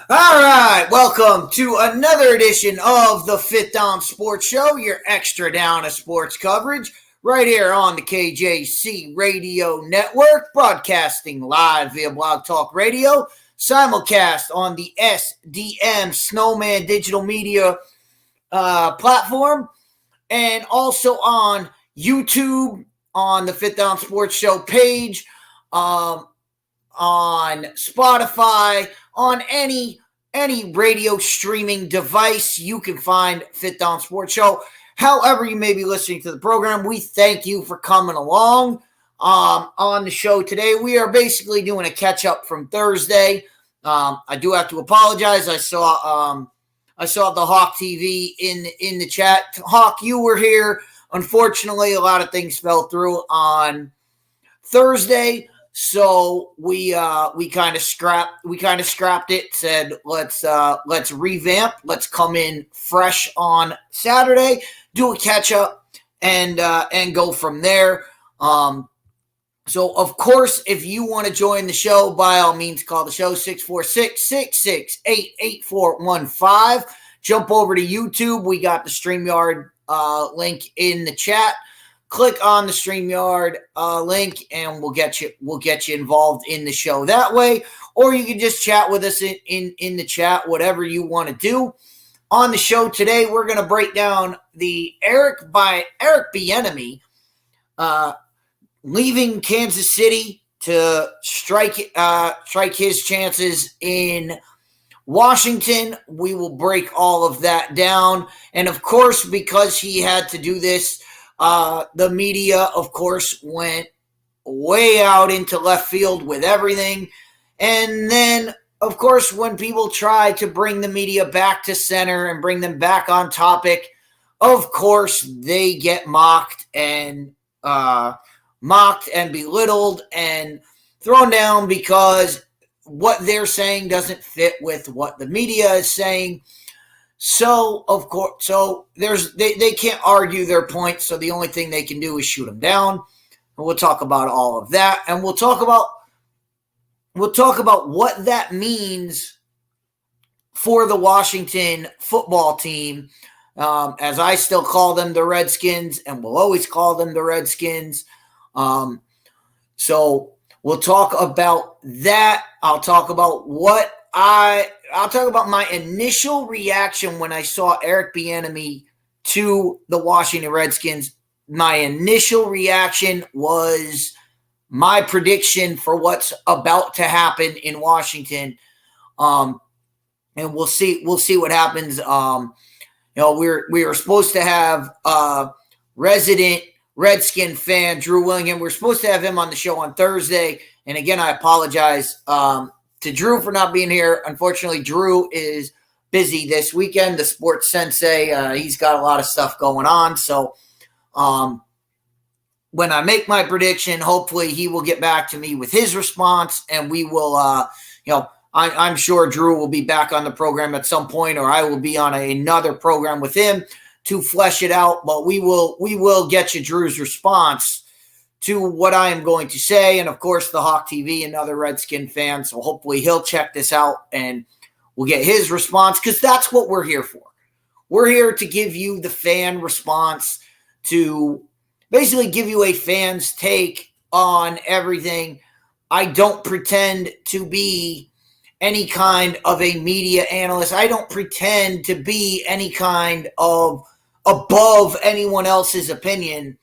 All right, welcome to another edition of the Fifth Down Sports Show, your extra down of sports coverage, right here on the KJC Radio Network, broadcasting live via Blog Talk Radio, simulcast on the SDM Snowman Digital Media platform, and also on YouTube on the Fifth Down Sports Show page, on Spotify, on any radio streaming device. You can find Fit Down Sports Show. However you may be listening to the program, we thank you for coming along on the show today. We are basically doing a catch-up from Thursday. I do have to apologize. I saw the Hawk TV in the chat. Hawk, you were here. Unfortunately, a lot of things fell through on Thursday. So we kind of scrapped it. Said let's revamp. Let's come in fresh on Saturday, do a catch up, and go from there. So of course, if you want to join the show, by all means, call the show 646-668-8415. Jump over to YouTube. We got the StreamYard link in the chat. Click on the StreamYard link, and we'll get you involved in the show that way. Or you can just chat with us in the chat, whatever you want to do. On the show today, we're going to break down the Eric Bieniemy leaving Kansas City to strike his chances in Washington. We will break all of that down, and of course, because he had to do this, the media, of course, went way out into left field with everything. And then, of course, when people try to bring the media back to center and bring them back on topic, of course, they get mocked and belittled and thrown down because what they're saying doesn't fit with what the media is saying. So, of course, they can't argue their point, so the only thing they can do is shoot them down. And we'll talk about all of that, and we'll talk about what that means for the Washington football team, as I still call them the Redskins, and will always call them the Redskins. So we'll talk about that. I'll talk about I'll talk about my initial reaction when I saw Eric Bieniemy to the Washington Redskins. My initial reaction was my prediction for what's about to happen in Washington. And we'll see what happens. We were supposed to have resident Redskin fan Drew Willingham. We're supposed to have him on the show on Thursday. And again, I apologize to Drew for not being here. Unfortunately, Drew is busy this weekend. The sports sensei, he's got a lot of stuff going on. So when I make my prediction, hopefully he will get back to me with his response, and we will, I'm sure Drew will be back on the program at some point, or I will be on another program with him to flesh it out. But we will get you Drew's response to what I am going to say. And of course, the Hawk TV, another Redskin fan. So hopefully he'll check this out and we'll get his response, because that's what we're here for. We're here to give you the fan response, to basically give you a fan's take on everything. I don't pretend to be any kind of a media analyst. I don't pretend to be any kind of above anyone else's opinion.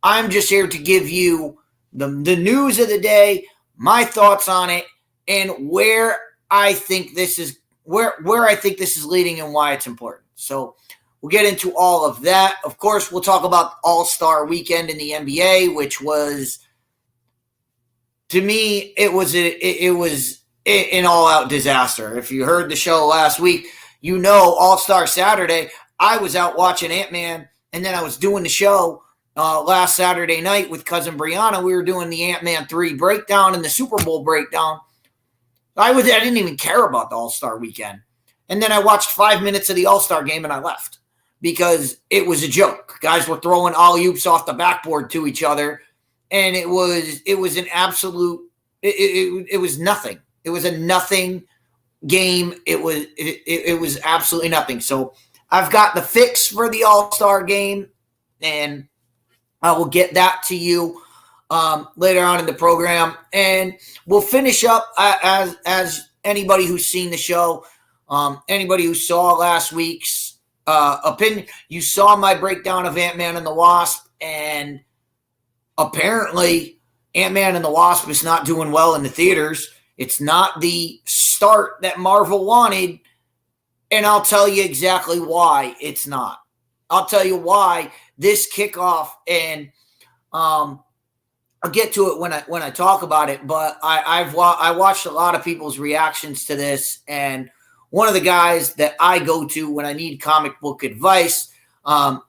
I'm just here to give you the news of the day, my thoughts on it, and where I think this is leading and why it's important. So we'll get into all of that. Of course, we'll talk about All-Star Weekend in the NBA, which was, to me, it was an all-out disaster. If you heard the show last week, you know All-Star Saturday, I was out watching Ant-Man, and then I was doing the show last Saturday night with cousin Brianna. We were doing the Ant-Man 3 breakdown and the Super Bowl breakdown. I didn't even care about the All-Star Weekend. And then I watched 5 minutes of the All-Star game and I left because it was a joke. Guys were throwing alley-oops off the backboard to each other, and it was an absolute – it was nothing. It was a nothing game, it was absolutely nothing. So I've got the fix for the All-Star game, and I will get that to you later on in the program. And we'll finish up as anybody who's seen the show, anybody who saw last week's opinion, you saw my breakdown of Ant-Man and the Wasp, and apparently Ant-Man and the Wasp is not doing well in the theaters. It's not the start that Marvel wanted, and I'll tell you exactly why it's not. I'll tell you why this kickoff, and I'll get to it when I talk about it. But I watched a lot of people's reactions to this, and one of the guys that I go to when I need comic book advice,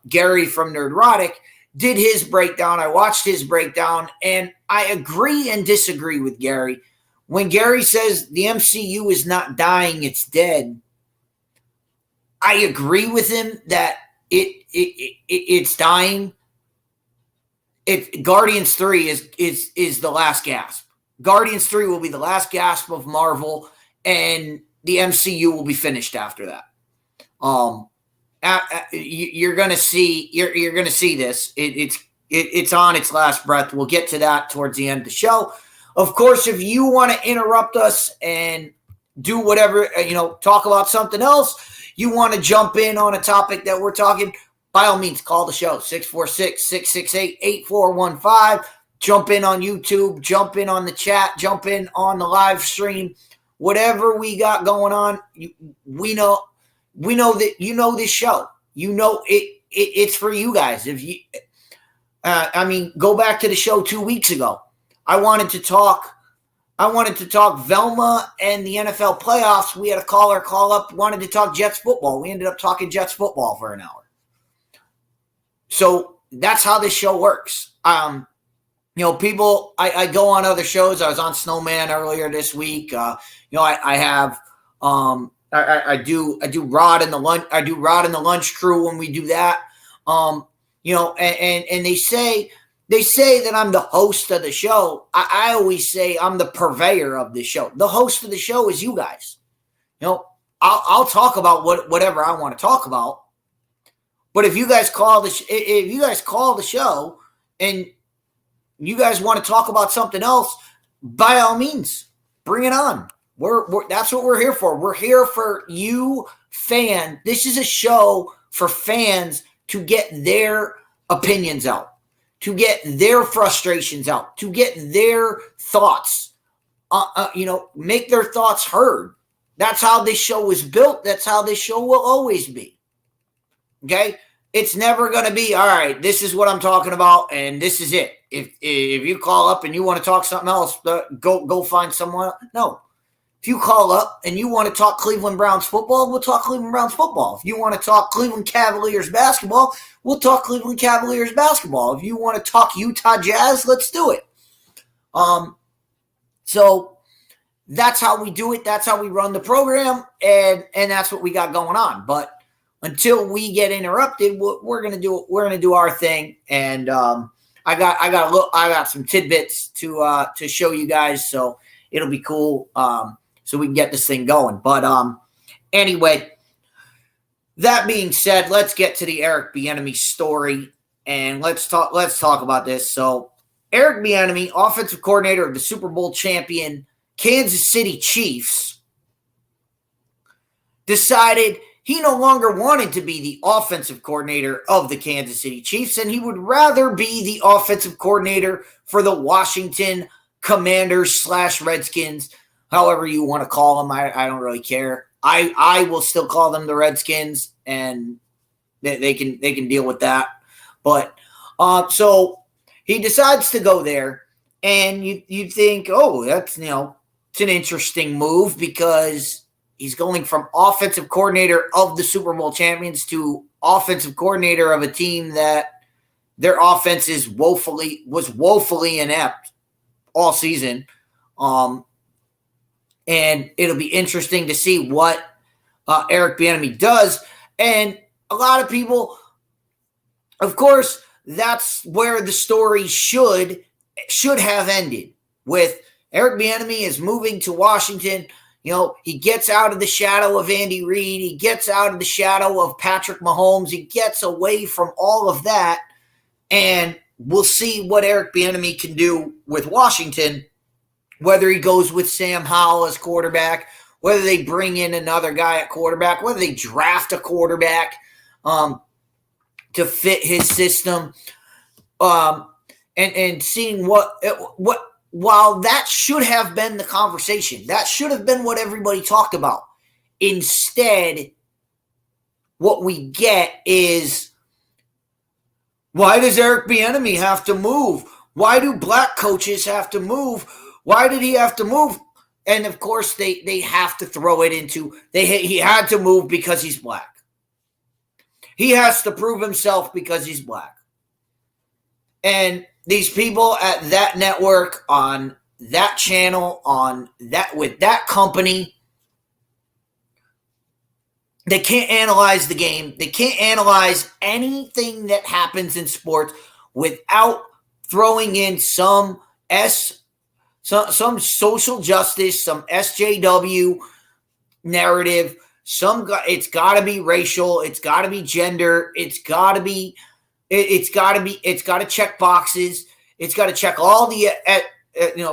Gary from Nerdrotic, did his breakdown. I watched his breakdown, and I agree and disagree with Gary. When Gary says the MCU is not dying, it's dead, I agree with him that it's dying. Guardians 3 is the last gasp. Guardians 3 will be the last gasp of Marvel, and the MCU will be finished after that. You're gonna see this. It's on its last breath. We'll get to that towards the end of the show. Of course, if you want to interrupt us and do whatever, talk about something else, you want to jump in on a topic that we're talking, by all means, call the show, 646-668-8415. Jump in on YouTube, jump in on the chat, jump in on the live stream. Whatever we got going on, we know that you know this show. You know it's for you guys. If you, go back to the show 2 weeks ago. I wanted to talk Velma and the NFL playoffs. We had a caller call up, wanted to talk Jets football. We ended up talking Jets football for an hour. So that's how this show works. People, I go on other shows. I was on Snowman earlier this week. I have, I do Rod and the lunch. I do Rod and the Lunch Crew when we do that. And they say that I'm the host of the show. I always say I'm the purveyor of the show. The host of the show is you guys. I'll talk about whatever I want to talk about. But if you guys call the show and you guys want to talk about something else, by all means, bring it on. That's what we're here for. We're here for you, fan. This is a show for fans to get their opinions out, to get their frustrations out, to get their thoughts, make their thoughts heard. That's how this show was built. That's how this show will always be. Okay? It's never going to be, all right, this is what I'm talking about, and this is it. If you call up and you want to talk something else, go find someone. No. If you call up and you want to talk Cleveland Browns football, we'll talk Cleveland Browns football. If you want to talk Cleveland Cavaliers basketball, we'll talk Cleveland Cavaliers basketball. If you want to talk Utah Jazz, let's do it. So that's how we do it. That's how we run the program, and that's what we got going on. But until we get interrupted, we're gonna do our thing. And I got some tidbits to show you guys, so it'll be cool. So we can get this thing going. But anyway, that being said, let's get to the Eric Bieniemy story, and let's talk about this. So Eric Bieniemy, offensive coordinator of the Super Bowl champion Kansas City Chiefs, decided he no longer wanted to be the offensive coordinator of the Kansas City Chiefs, and he would rather be the offensive coordinator for the Washington Commanders / Redskins, however you want to call them. I don't really care. I will still call them the Redskins, and they can deal with that. But so he decides to go there, and you think, oh, that's it's an interesting move, because he's going from offensive coordinator of the Super Bowl champions to offensive coordinator of a team that their offense was woefully inept all season. And it'll be interesting to see what Eric Bieniemy does. And a lot of people, of course, that's where the story should have ended, with Eric Bieniemy is moving to Washington. He gets out of the shadow of Andy Reid. He gets out of the shadow of Patrick Mahomes. He gets away from all of that. And we'll see what Eric Bieniemy can do with Washington, whether he goes with Sam Howell as quarterback, whether they bring in another guy at quarterback, whether they draft a quarterback to fit his system, and seeing what while that should have been the conversation, that should have been what everybody talked about. Instead, what we get is, why does Eric Bieniemy have to move? Why do black coaches have to move? Why did he have to move? And of course, they have to throw it into, he had to move because he's black. He has to prove himself because he's black. And these people at that network, on that channel, on that, with that company, they can't analyze the game. They can't analyze anything that happens in sports without throwing in some social justice, some SJW narrative. It's got to be racial. It's got to be gender. It's got to check boxes. It's got to check all the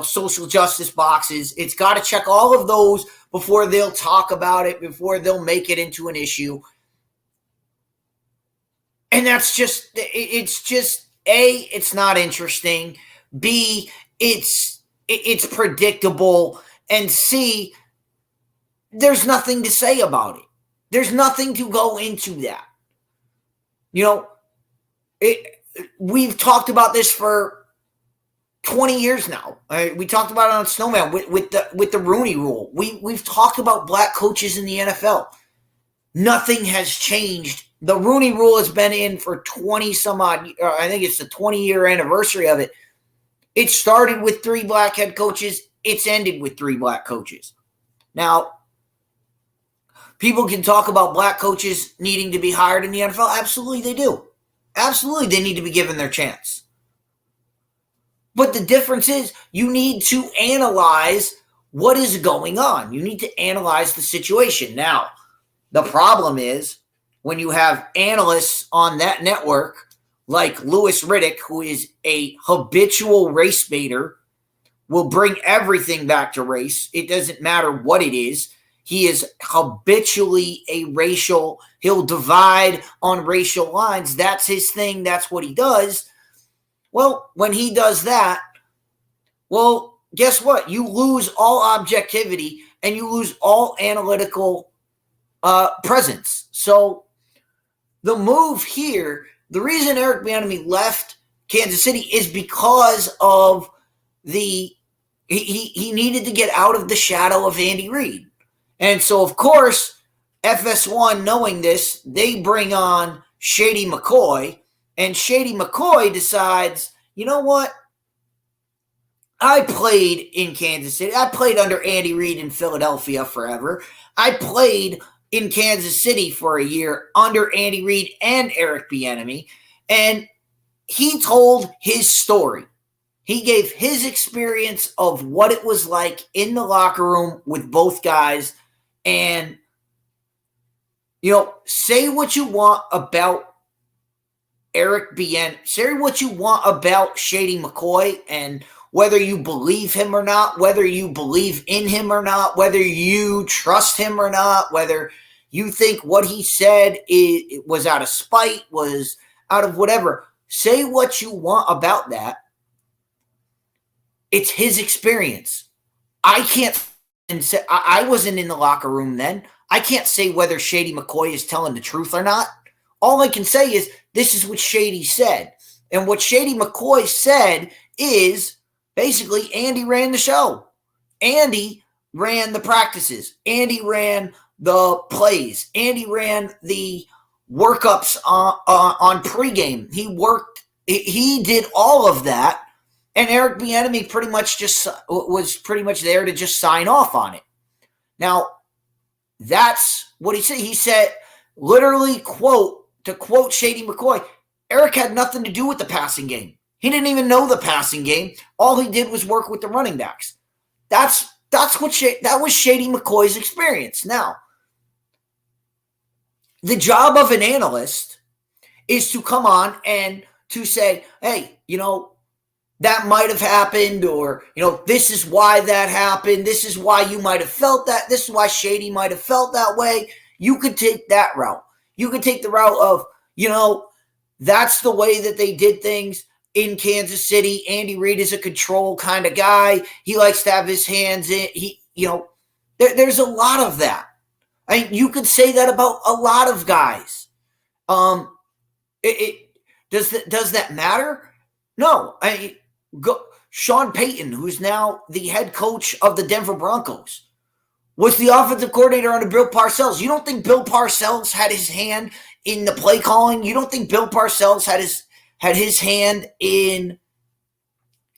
social justice boxes. It's got to check all of those before they'll talk about it, before they'll make it into an issue. And that's just, it's just, A, it's not interesting. B, it's predictable. And C, there's nothing to say about it. There's nothing to go into that. We've talked about this for 20 years now. We talked about it on Snowman with the Rooney Rule. We've talked about black coaches in the NFL. Nothing has changed. The Rooney Rule has been in for 20 some odd. I think it's the 20-year anniversary of it. It started with 3 black head coaches. It's ended with 3 black coaches. Now, people can talk about black coaches needing to be hired in the NFL. Absolutely, they do. Absolutely, they need to be given their chance. But the difference is you need to analyze what is going on. You need to analyze the situation. Now, the problem is when you have analysts on that network like Louis Riddick, who is a habitual race baiter, will bring everything back to race. It doesn't matter what it is. He is habitually he'll divide on racial lines. That's his thing. That's what he does. Well, when he does that, well, guess what? You lose all objectivity and you lose all analytical presence. So the move here, the reason Eric Bieniemy left Kansas City is because of he needed to get out of the shadow of Andy Reid. And so, of course, FS1, knowing this, they bring on Shady McCoy. And Shady McCoy decides, you know what? I played in Kansas City. I played under Andy Reid in Philadelphia forever. I played in Kansas City for a year under Andy Reid and Eric Bieniemy. And he told his story. He gave his experience of what it was like in the locker room with both guys. And, say what you want about Eric Bieniemy, say what you want about Shady McCoy, and whether you believe him or not, whether you believe in him or not, whether you trust him or not, whether you think what he said it was out of spite, was out of whatever. Say what you want about that. It's his experience. I can't say, I wasn't in the locker room then. I can't say whether Shady McCoy is telling the truth or not. All I can say is this is what Shady said. And what Shady McCoy said is basically Andy ran the show. Andy ran the practices. Andy ran the plays. Andy ran the workups on pregame. He did all of that. And Eric Bieniemy was pretty much there to just sign off on it. Now, that's what he said. He said, literally, to quote Shady McCoy, Eric had nothing to do with the passing game. He didn't even know the passing game. All he did was work with the running backs. That's that was Shady McCoy's experience. Now, the job of an analyst is to come on and to say, hey, that might have happened, or, this is why that happened. This is why you might have felt that. This is why Shady might have felt that way. You could take that route. You could take the route of, that's the way that they did things in Kansas City. Andy Reid is a control kind of guy. He likes to have his hands in. There's a lot of that. I mean, you could say that about a lot of guys. Does that matter? No. Sean Payton, who's now the head coach of the Denver Broncos, was the offensive coordinator under Bill Parcells. You don't think Bill Parcells had his hand in the play calling? You don't think Bill Parcells had his hand in?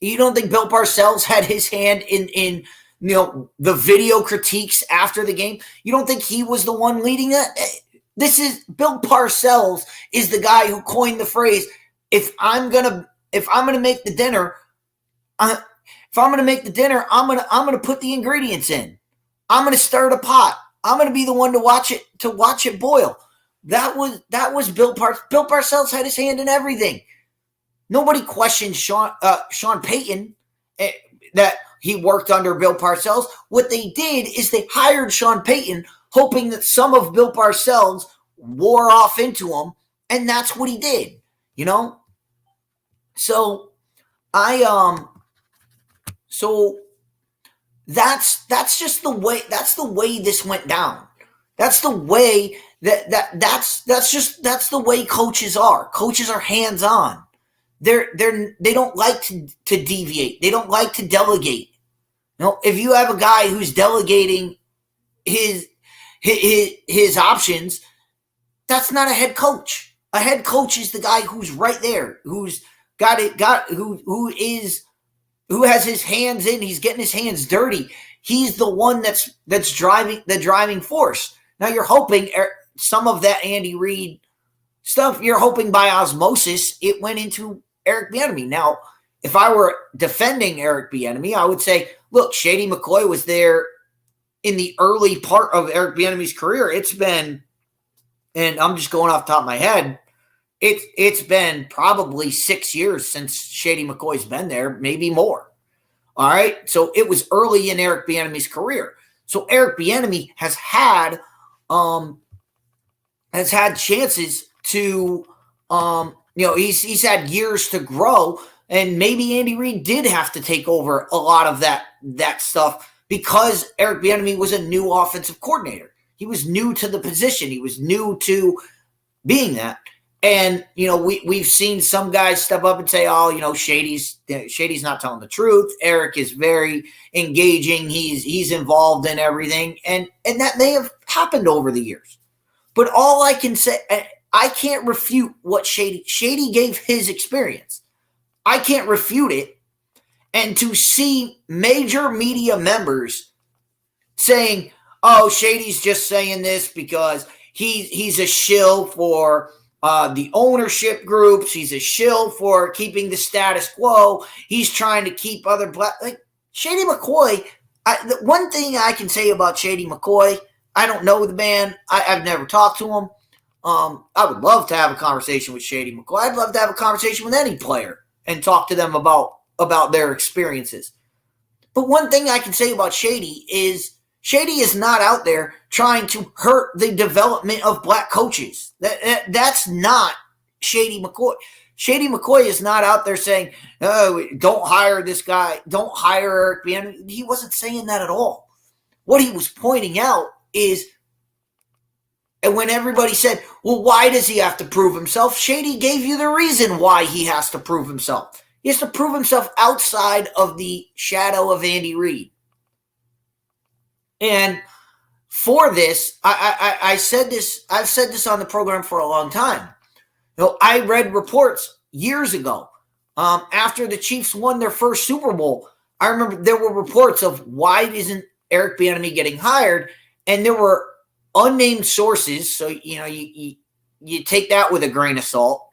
You don't think Bill Parcells had his hand in the video critiques after the game? You don't think he was the one leading that? This is Bill Parcells is the guy who coined the phrase, if I'm gonna make the dinner, I'm gonna put the ingredients in. I'm gonna stir the pot. I'm gonna be the one to watch it boil. That was Bill Parcells. Bill Parcells had his hand in everything. Nobody questioned Sean Payton that he worked under Bill Parcells. What they did is they hired Sean Payton, hoping that some of Bill Parcells wore off into him, and that's what he did. So so that's just the way. That's the way this went down. That's the way that's the way coaches are. Coaches are hands-on. They don't like to deviate. They don't like to delegate. If you have a guy who's delegating his options, that's not a head coach. A head coach is the guy who's right there, who's who has his hands in. He's getting his hands dirty. He's the one that's driving the driving force. Now you're hoping some of that Andy Reid stuff, you're hoping by osmosis it went into Eric Bieniemy. Now, if I were defending Eric Bieniemy, I would say, look, Shady McCoy was there in the early part of Eric Bieniemy's career. It's been, and I'm just going off the top of my head, it's been probably 6 years since Shady McCoy's been there, maybe more. All right, so it was early in Eric Bieniemy's career. So Eric Bieniemy has had chances to, he's had years to grow, and maybe Andy Reid did have to take over a lot of that stuff because Eric Bieniemy was a new offensive coordinator. He was new to the position. He was new to being that. And, we've seen some guys step up and say, Shady's not telling the truth. Eric is very engaging. He's involved in everything. And that may have happened over the years. But all I can say, I can't refute what Shady gave his experience. I can't refute it. And to see major media members saying, Shady's just saying this because he's a shill for the ownership groups. He's a shill for keeping the status quo. He's trying to keep other Shady McCoy. The one thing I can say about Shady McCoy, I don't know the man. I've never talked to him. I would love to have a conversation with Shady McCoy. I'd love to have a conversation with any player and talk to them about their experiences. But one thing I can say about Shady is not out there trying to hurt the development of black coaches. That's not Shady McCoy. Shady McCoy is not out there saying, don't hire this guy, don't hire Eric Bieniemy. He wasn't saying that at all. What he was pointing out is, and when everybody said, well, why does he have to prove himself? Shady gave you the reason why he has to prove himself. He has to prove himself outside of the shadow of Andy Reid. And for this, I said this, I've said this on the program for a long time. I read reports years ago after the Chiefs won their first Super Bowl. I remember there were reports of why isn't Eric Bieniemy getting hired, and there were unnamed sources. So you take that with a grain of salt.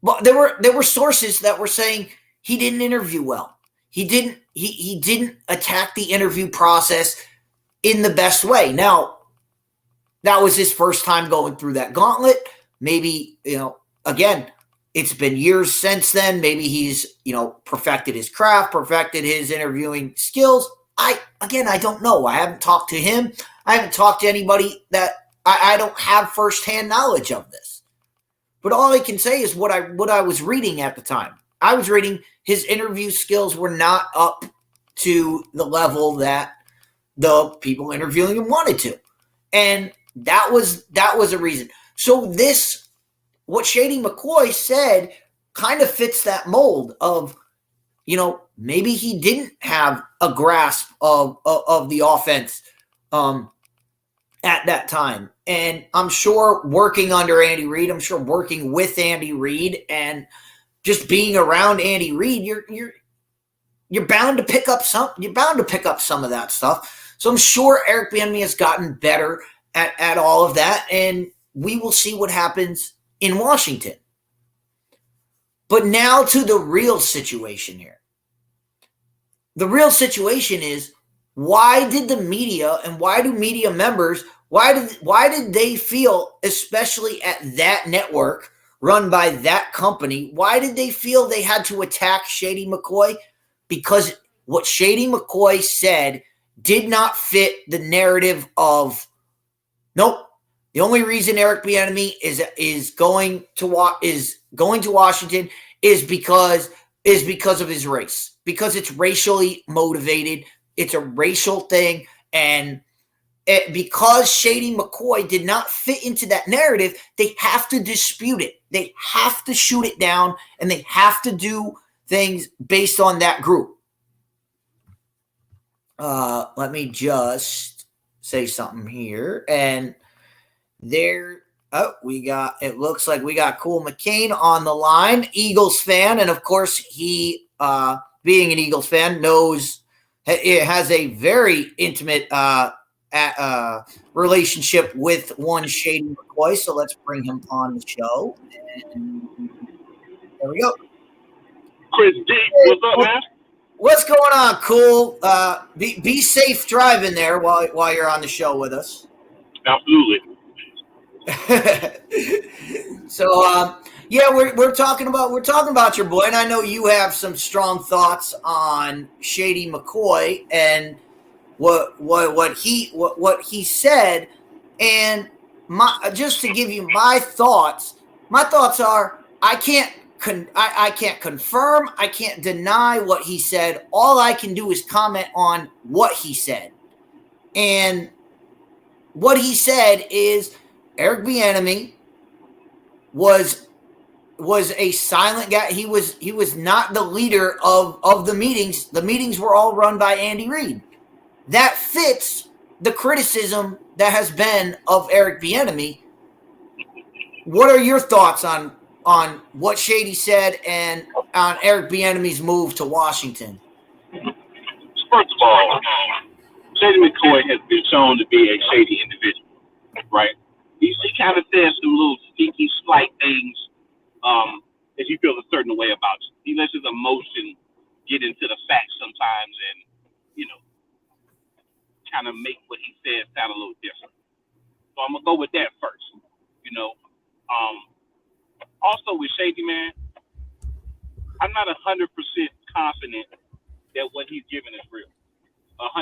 But there were sources that were saying he didn't interview well. he didn't attack the interview process in the best way. Now, that was his first time going through that gauntlet. Maybe, again, it's been years since then. Maybe he's, perfected his craft, perfected his interviewing skills. I don't know. I haven't talked to him. I haven't talked to anybody that I don't have firsthand knowledge of this. But all I can say is what I was reading at the time. I was reading his interview skills were not up to the level that the people interviewing him wanted to. And that was a reason. So what Shady McCoy said kind of fits that mold of, maybe he didn't have a grasp of the offense at that time. And I'm sure working under Andy Reid, I'm sure working with Andy Reid and just being around Andy Reid, you're bound to pick up some of that stuff. So I'm sure Eric Bieniemy has gotten better at all of that, and we will see what happens in Washington. But now to the real situation here. The real situation is, why did the media and why do media members, why did they feel, especially at that network run by that company, why did they feel they had to attack Shady McCoy? Because what Shady McCoy said did not fit the narrative of, nope, the only reason Eric Bieniemy is going to Washington is because of his race, because it's racially motivated. It's a racial thing. And because Shady McCoy did not fit into that narrative, they have to dispute it. They have to shoot it down, and they have to do things based on that group. Let me just say something here. And it looks like we got Cool McCain on the line, Eagles fan. And of course, he, being an Eagles fan, knows it has a very intimate relationship with one Shady McCoy. So let's bring him on the show. And there we go. Chris D, what's up, man? What's going on, Cool? Be safe driving there while you're on the show with us. Absolutely. So yeah, we're talking about your boy, and I know you have some strong thoughts on Shady McCoy and what he said. And just to give you my thoughts are, I can't confirm, I can't deny what he said. All I can do is comment on what he said. And what he said is Eric Bieniemy was a silent guy. He was not the leader of the meetings. The meetings were all run by Andy Reid. That fits the criticism that has been of Eric Bieniemy. What are your thoughts on what Shady said and on Eric Bieniemy's move to Washington? First of all, Shady McCoy has been shown to be a shady individual, right? He kind of says some little sneaky, slight things that he feels a certain way about you. He lets his emotion get into the facts sometimes and, kind of make what he says sound a little different. So I'm going to go with that first, Also with Shady, man, I'm not 100% confident that what he's giving is real. 100%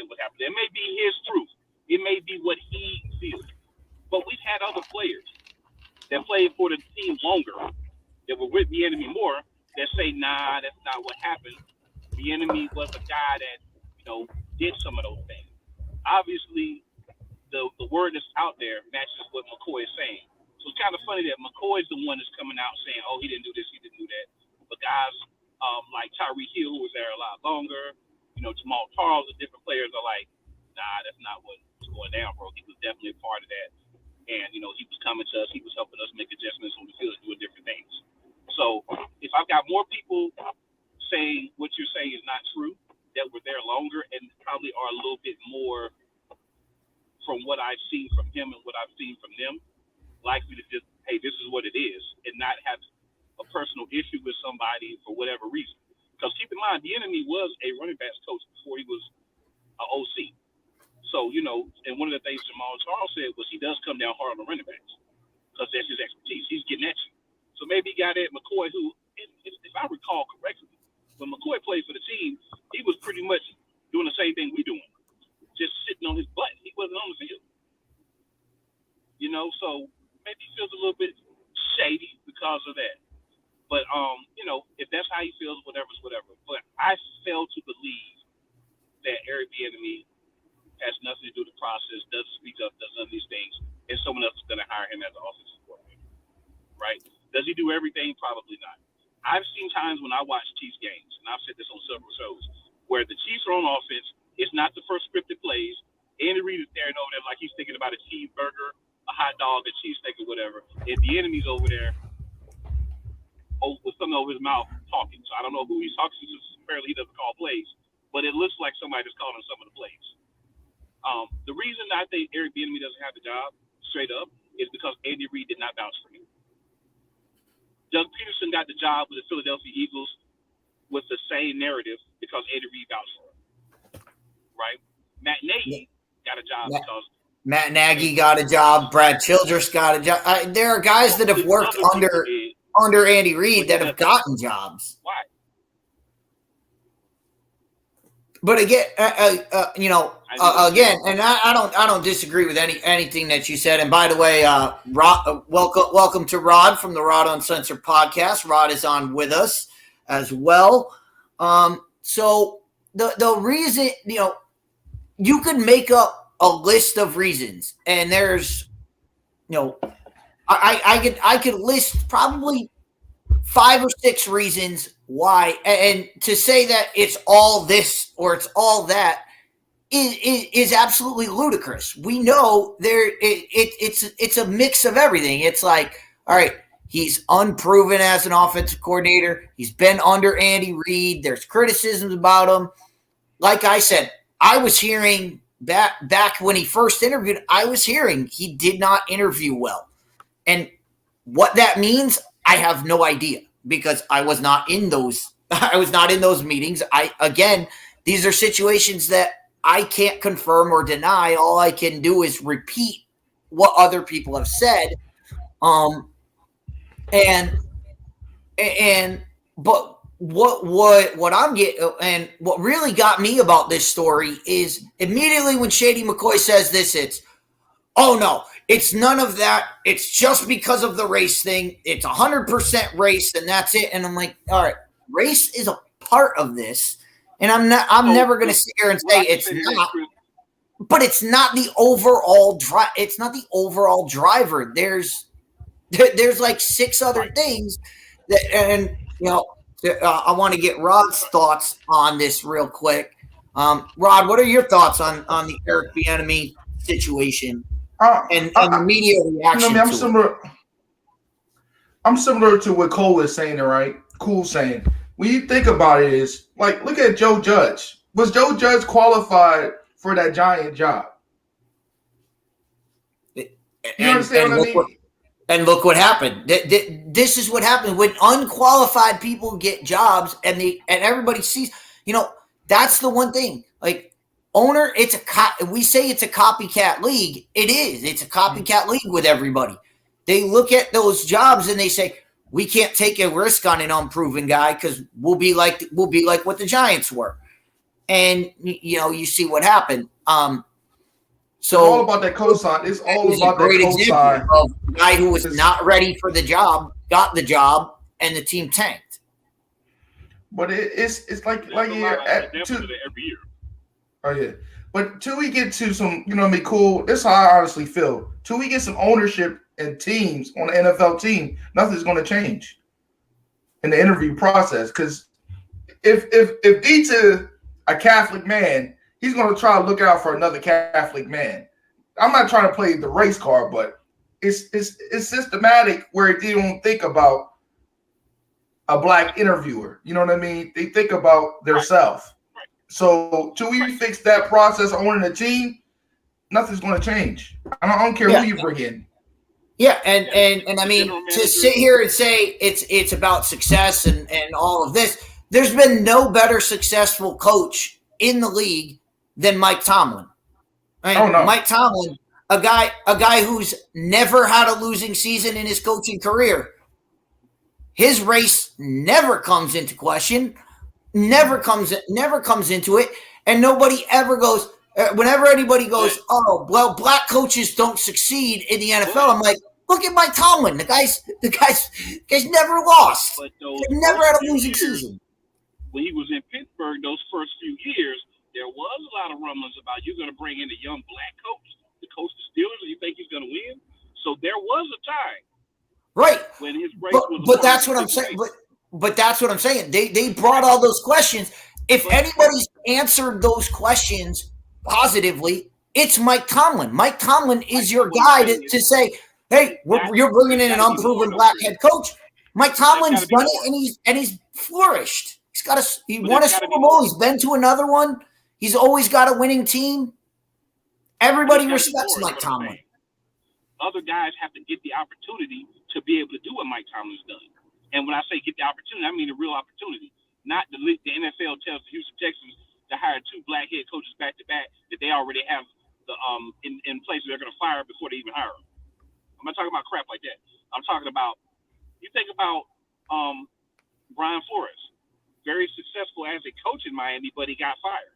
what happened. It may be his truth. It may be what he feels. But we've had other players that played for the team longer, that were with Bieniemy more, that say, nah, that's not what happened. Bieniemy was a guy that, did some of those things. Obviously, the word that's out there matches what McCoy is saying. So it's kind of funny that McCoy is the one that's coming out saying, oh, he didn't do this, he didn't do that. But guys like Tyreek Hill, who was there a lot longer, Jamal Charles and different players are like, nah, that's not what was going down, bro. He was definitely a part of that. And, he was coming to us. He was helping us make adjustments on the field and doing different things. So if I've got more people saying what you're saying is not true, that were there longer and probably are a little bit more from what I've seen from him and what I've seen from them, likely to just, hey, this is what it is, and not have a personal issue with somebody for whatever reason. Because keep in mind, Bieniemy was a running backs coach before he was an OC. So, and one of the things Jamal Charles said was he does come down hard on the running backs because that's his expertise. He's getting at you. So maybe he got at McCoy, who, if I recall correctly, when McCoy played for the team, he was pretty much doing the same thing we're doing, just sitting on his butt. He wasn't on the field. So maybe he feels a little bit shady because of that. But, if that's how he feels, whatever's whatever. But I fail to believe that Eric Bieniemy has nothing to do with the process, doesn't speak up, does none of these things, and someone else is going to hire him as an offensive coordinator, right? Does he do everything? Probably not. I've seen times when I watch Chiefs games, and I've said this on several shows, where the Chiefs are on offense. It's not the first scripted plays. Andy Reid is staring over there like he's thinking about a cheeseburger, a hot dog, a cheesesteak, or whatever, and the enemy's over there with something over his mouth talking. So I don't know who he's talking to. Apparently he doesn't call plays, but it looks like somebody just called him some of the plays. The reason I think Eric Bieniemy doesn't have the job, straight up, is because Andy Reid did not vouch for him. Doug Peterson got the job with the Philadelphia Eagles with the same narrative because Andy Reid vouched for him. Right? Matt Nagy got a job because Matt Nagy got a job. Brad Childress got a job. There are guys that have worked under Andy Reid that have gotten jobs. Why? But again, again, and I don't disagree with anything that you said. And by the way, Rod, welcome to Rod from the Rod Uncensored podcast. Rod is on with us as well. So the reason, you could make up a list of reasons, and there's, I could list probably 5 or 6 reasons why, and to say that it's all this or it's all that is absolutely ludicrous. We know it's a mix of everything. It's like, all right, he's unproven as an offensive coordinator. He's been under Andy Reid. There's criticisms about him. Like I said, I was hearing back when he first interviewed, I was hearing he did not interview well. And what that means, I have no idea because I was not in those meetings. These are situations that I can't confirm or deny. All I can do is repeat what other people have said. But what I'm getting, and what really got me about this story is immediately when Shady McCoy says this, it's, oh no, it's none of that. It's just because of the race thing. It's 100% race, and that's it. And I'm like, all right, race is a part of this, and I'm never going to sit here and say it's not. But it's not the overall drive. It's not the overall driver. There's like 6 other things that, and I want to get Rod's thoughts on this real quick. Rod, what are your thoughts on the Eric Bieniemy situation? And the media reaction. I'm similar to what Cole is saying, right? Cool's saying. When you think about it, is like, look at Joe Judge. Was Joe Judge qualified for that Giant job? You understand what I mean? And look what happened. This is what happened when unqualified people get jobs, and everybody sees. That's the one thing. Like, owner, we say it's a copycat league. It is. It's a copycat league with everybody. They look at those jobs and they say, we can't take a risk on an unproven guy because we'll be like what the Giants were. And you see what happened. So it's all about that cosign. It's all about that cosign of a guy who was not ready for the job, got the job, and the team tanked. But it's like every year. Oh yeah, but till we get to some, cool. This is how I honestly feel. Till we get some ownership and teams on the NFL team, nothing's going to change in the interview process. Because if Deet's a Catholic man, he's going to try to look out for another Catholic man. I'm not trying to play the race card, but it's systematic where they don't think about a black interviewer. You know what I mean? They think about themselves. So till we fix that process owning the team, nothing's going to change. I don't care who you bring in. Yeah, and I mean, to sit here and say it's about success and all of this, there's been no better successful coach in the league than Mike Tomlin. Right? Oh, no. Mike Tomlin, a guy who's never had a losing season in his coaching career. His race never comes into question, never comes into it, and nobody ever goes. Whenever anybody goes, oh well, black coaches don't succeed in the NFL. I'm like, look at Mike Tomlin. The guy's never lost. Never had a losing season. When he was in Pittsburgh, those first few years, there was a lot of rumblings about you're going to bring in a young black coach to coach the Steelers, and you think he's going to win. So there was a time, right? When his race was. But that's what I'm saying. But that's what I'm saying. They brought all those questions. If anybody's answered those questions positively, it's Mike Tomlin. Mike Tomlin is your guy to say, hey, you're bringing in an unproven black head coach. Mike Tomlin's done it, and he's flourished. He won a Super Bowl. He's been to another one. He's always got a winning team. Everybody respects Mike Tomlin. Other guys have to get the opportunity to be able to do what Mike Tomlin's done. And when I say get the opportunity, I mean a real opportunity. Not the NFL tells the Houston Texans to hire 2 black head coaches back to back that they already have in place they're going to fire before they even hire them. I'm not talking about crap like that. I'm talking about, you think about Brian Flores, very successful as a coach in Miami, but he got fired.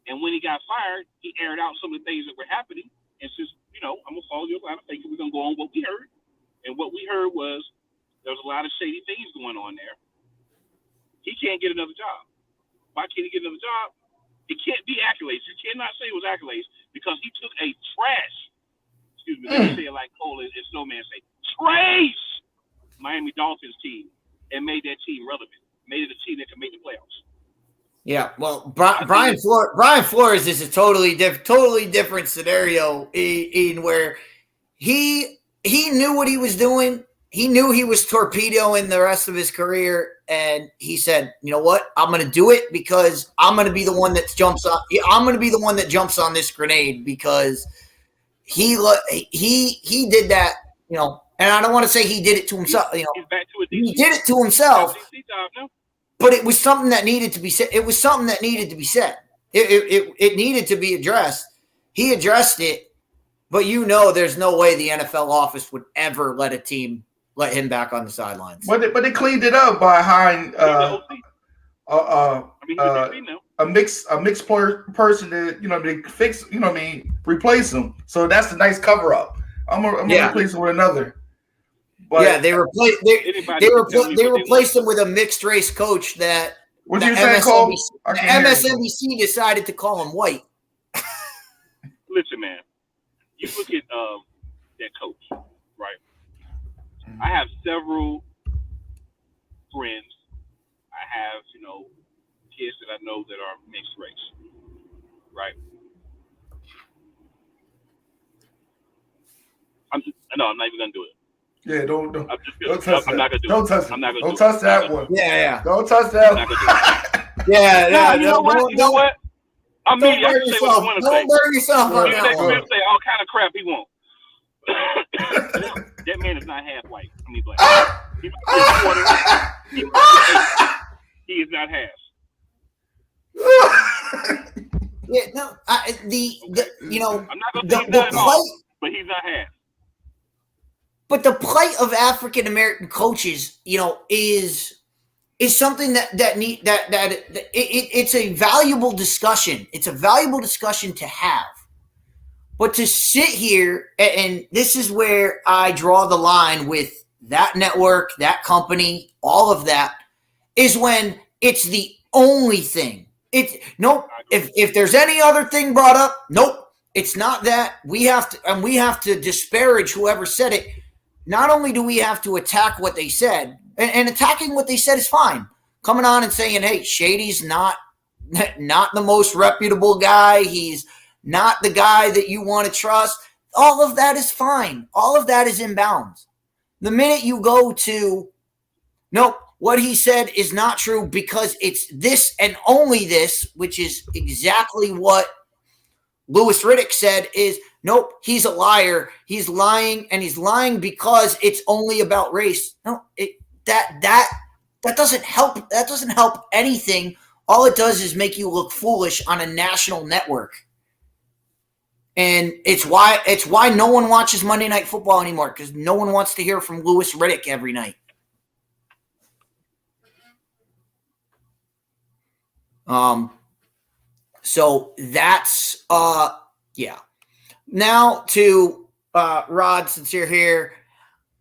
And when he got fired, he aired out some of the things that were happening and says, I'm going to follow your line of thinking. We're going to go on what we heard. And what we heard was there was a lot of shady things going on there. He can't get another job. Why can't he get another job? It can't be accolades. You cannot say it was accolades because he took a trash, let me say it like Cole and Snowman say, trash Miami Dolphins team and made that team relevant, made it a team that can make the playoffs. Yeah, well, Brian Flores is a totally different scenario in where he knew what he was doing. He knew he was torpedoing the rest of his career, and he said, "You know what? I'm going to do it because I'm going to be the one that jumps on. I'm going to be the one that jumps on this grenade because he did that, And I don't want to say he did it to himself. He did it to himself." But it was something that needed to be said. It was something that needed to be said. It needed to be addressed. He addressed it, but there's no way the NFL office would ever let him back on the sidelines. But they cleaned it up by hiring a mixed person to they fix replace him. So that's a nice cover up. I'm gonna replace him with another. But they replaced him with a mixed race coach that MSNBC decided to call him white. Listen, man, you look at that coach, right? I have several friends. I have, kids that I know that are mixed race, right? I'm not even gonna do it. Yeah, don't touch that. I'm not gonna do don't it. touch it. I'm not gonna don't do touch it. that one. Yeah. Don't touch that one. You know what? I'm don't media. I can say what I want to say. Don't burn yourself on that one. Say all kind of crap he won't. That man is not half white. I mean black. He might be a quarter. He is not half. Yeah, no. I'm not gonna say he's not at all, but he's not half. But the plight of African American coaches, is something it's a valuable discussion. It's a valuable discussion to have. But to sit here, and this is where I draw the line with that network, that company, all of that, is when it's the only thing. If there's any other thing brought up, nope, it's not that. We have to disparage whoever said it. Not only do we have to attack what they said, and attacking what they said is fine. Coming on and saying, hey, Shady's not the most reputable guy. He's not the guy that you want to trust. All of that is fine. All of that is in bounds. The minute you go to, nope, what he said is not true because it's this and only this, which is exactly what Louis Riddick said is, nope, he's a liar. He's lying, and he's lying because it's only about race. No, That doesn't help. That doesn't help anything. All it does is make you look foolish on a national network. And it's why no one watches Monday Night Football anymore, because no one wants to hear from Louis Riddick every night. So that's yeah. Now to Rod, since you're here.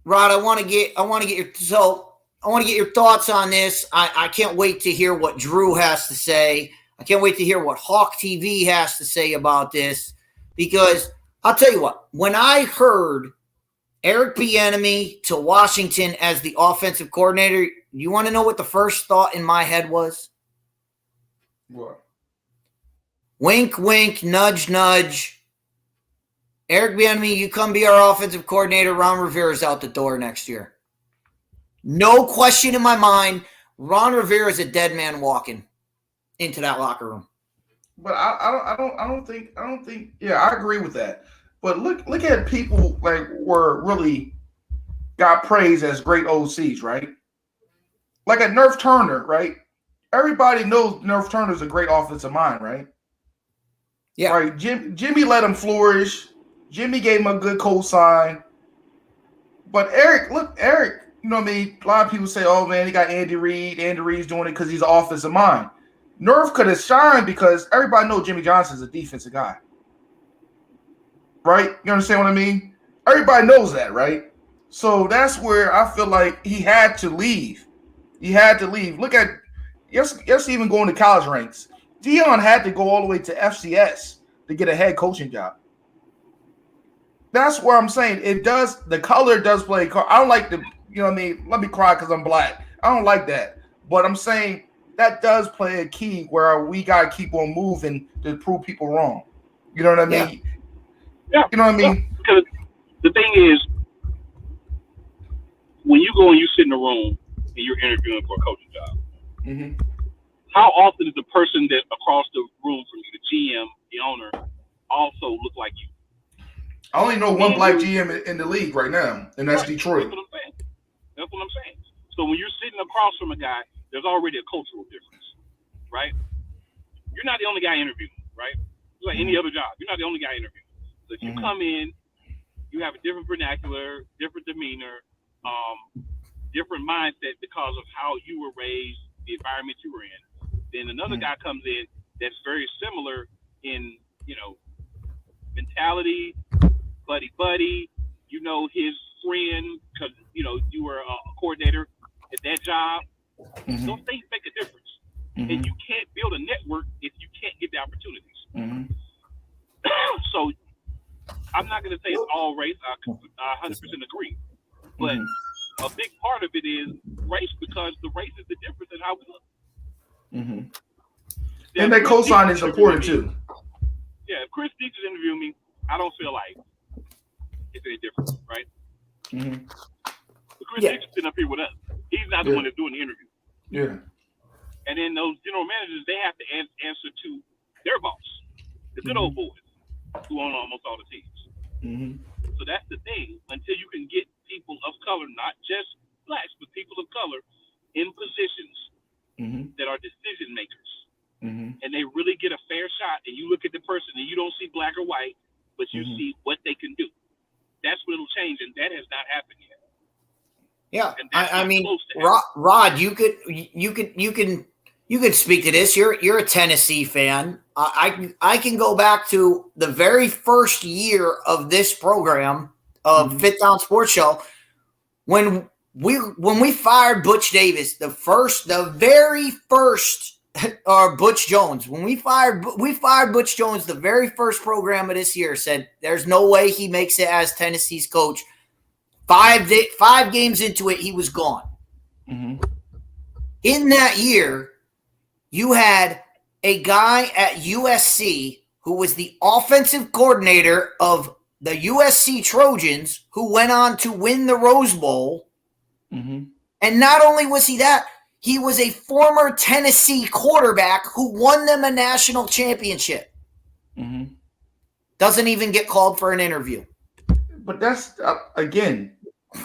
Rod, I want to get your thoughts on this. I can't wait to hear what Drew has to say. I can't wait to hear what Hawk TV has to say about this, because I'll tell you what, when I heard Eric Bieniemy to Washington as the offensive coordinator, you want to know what the first thought in my head was? What? Wink, wink, nudge, nudge. Eric Bieniemy, you come be our offensive coordinator. Ron Rivera's out the door next year. No question in my mind. Ron Rivera is a dead man walking into that locker room. But I don't think. Yeah, I agree with that. But look at people like were really got praised as great OCs, right? Like at Nerf Turner, right? Everybody knows Nerf Turner's a great offensive mind, right? Yeah. Right. Jimmy let him flourish. Jimmy gave him a good cosign. But Eric, you know what I mean? A lot of people say, oh man, he got Andy Reid. Andy Reid's doing it because he's an offensive mind. Nerf could have shined because everybody knows Jimmy Johnson's a defensive guy. Right? You understand what I mean? Everybody knows that, right? So that's where I feel like he had to leave. He had to leave. Look at, yes, even going to college ranks. Dion had to go all the way to FCS to get a head coaching job. That's where I'm saying the color does play. I don't like you know what I mean? Let me cry because I'm black. I don't like that. But I'm saying that does play a key where we got to keep on moving to prove people wrong. You know what I mean? Yeah. You know what I mean? Because the thing is, when you go and you sit in a room and you're interviewing for a coaching job, mm-hmm. How often does the person that across the room from you, the GM, the owner, also look like you? I only know one black GM in the league right now, and that's right. Detroit. That's what I'm saying. So when you're sitting across from a guy, there's already a cultural difference, right? You're not the only guy interviewing, right? It's like any other job. You're not the only guy interviewing. So if you come in, you have a different vernacular, different demeanor, different mindset because of how you were raised, the environment you were in. Then another guy comes in that's very similar in, mentality, buddy, his friend, because, you were a coordinator at that job. Mm-hmm. Those things make a difference. Mm-hmm. And you can't build a network if you can't get the opportunities. Mm-hmm. So I'm not going to say it's all race. I 100% agree. But a big part of it is race, because the race is the difference in how we look. Mm-hmm. And that cosign is important too. Yeah, if Chris Deeks is interviewing me, I don't feel like it's any different, right? Mm-hmm. But Chris Deeks is sitting up here with us. He's not the one that's doing the interview. Yeah. And then those general managers, they have to answer to their boss, the good old boys, who own almost all the teams. Mm-hmm. So that's the thing. Until you can get people of color, not just blacks, but people of color in positions that are decision makers, and they really get a fair shot, and you look at the person and you don't see black or white, but you see what they can do. That's when it'll change, and that has not happened yet. Yeah, I mean, Rod, you could speak to this. You're a Tennessee fan. I can go back to the very first year of this program of Fifth Down Sports Show when we fired Butch Davis, the very first Butch Jones. When we fired Butch Jones, the very first program of this year said there's no way he makes it as Tennessee's coach. 5 games into it, he was gone. Mm-hmm. In that year, you had a guy at USC who was the offensive coordinator of the USC Trojans, who went on to win the Rose Bowl. Mm-hmm. And not only was he that, he was a former Tennessee quarterback who won them a national championship. Mm-hmm. Doesn't even get called for an interview. But that's, again,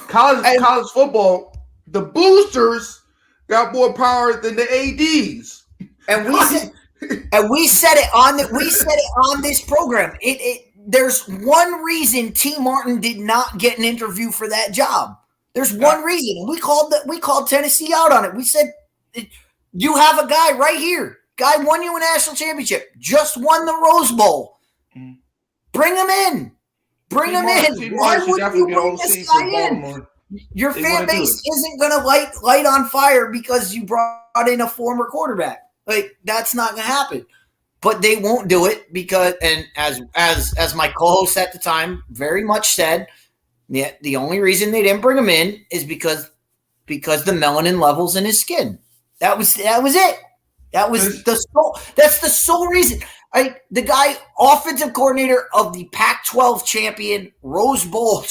college football, the boosters got more power than the ADs. And we said it on this program. There's one reason T. Martin did not get an interview for that job. There's one reason. We called Tennessee out on it. We said, you have a guy right here. Guy won you a national championship. Just won the Rose Bowl. Bring him in. Bring him in. Why would you bring this guy in? Your fan base isn't going to light on fire because you brought in a former quarterback. Like, that's not going to happen. But they won't do it because, and as my co-host at the time very much said, the only reason they didn't bring him in is because the melanin levels in his skin. That was it. That's the sole reason. The guy, offensive coordinator of the Pac-12 champion, Rose Bowl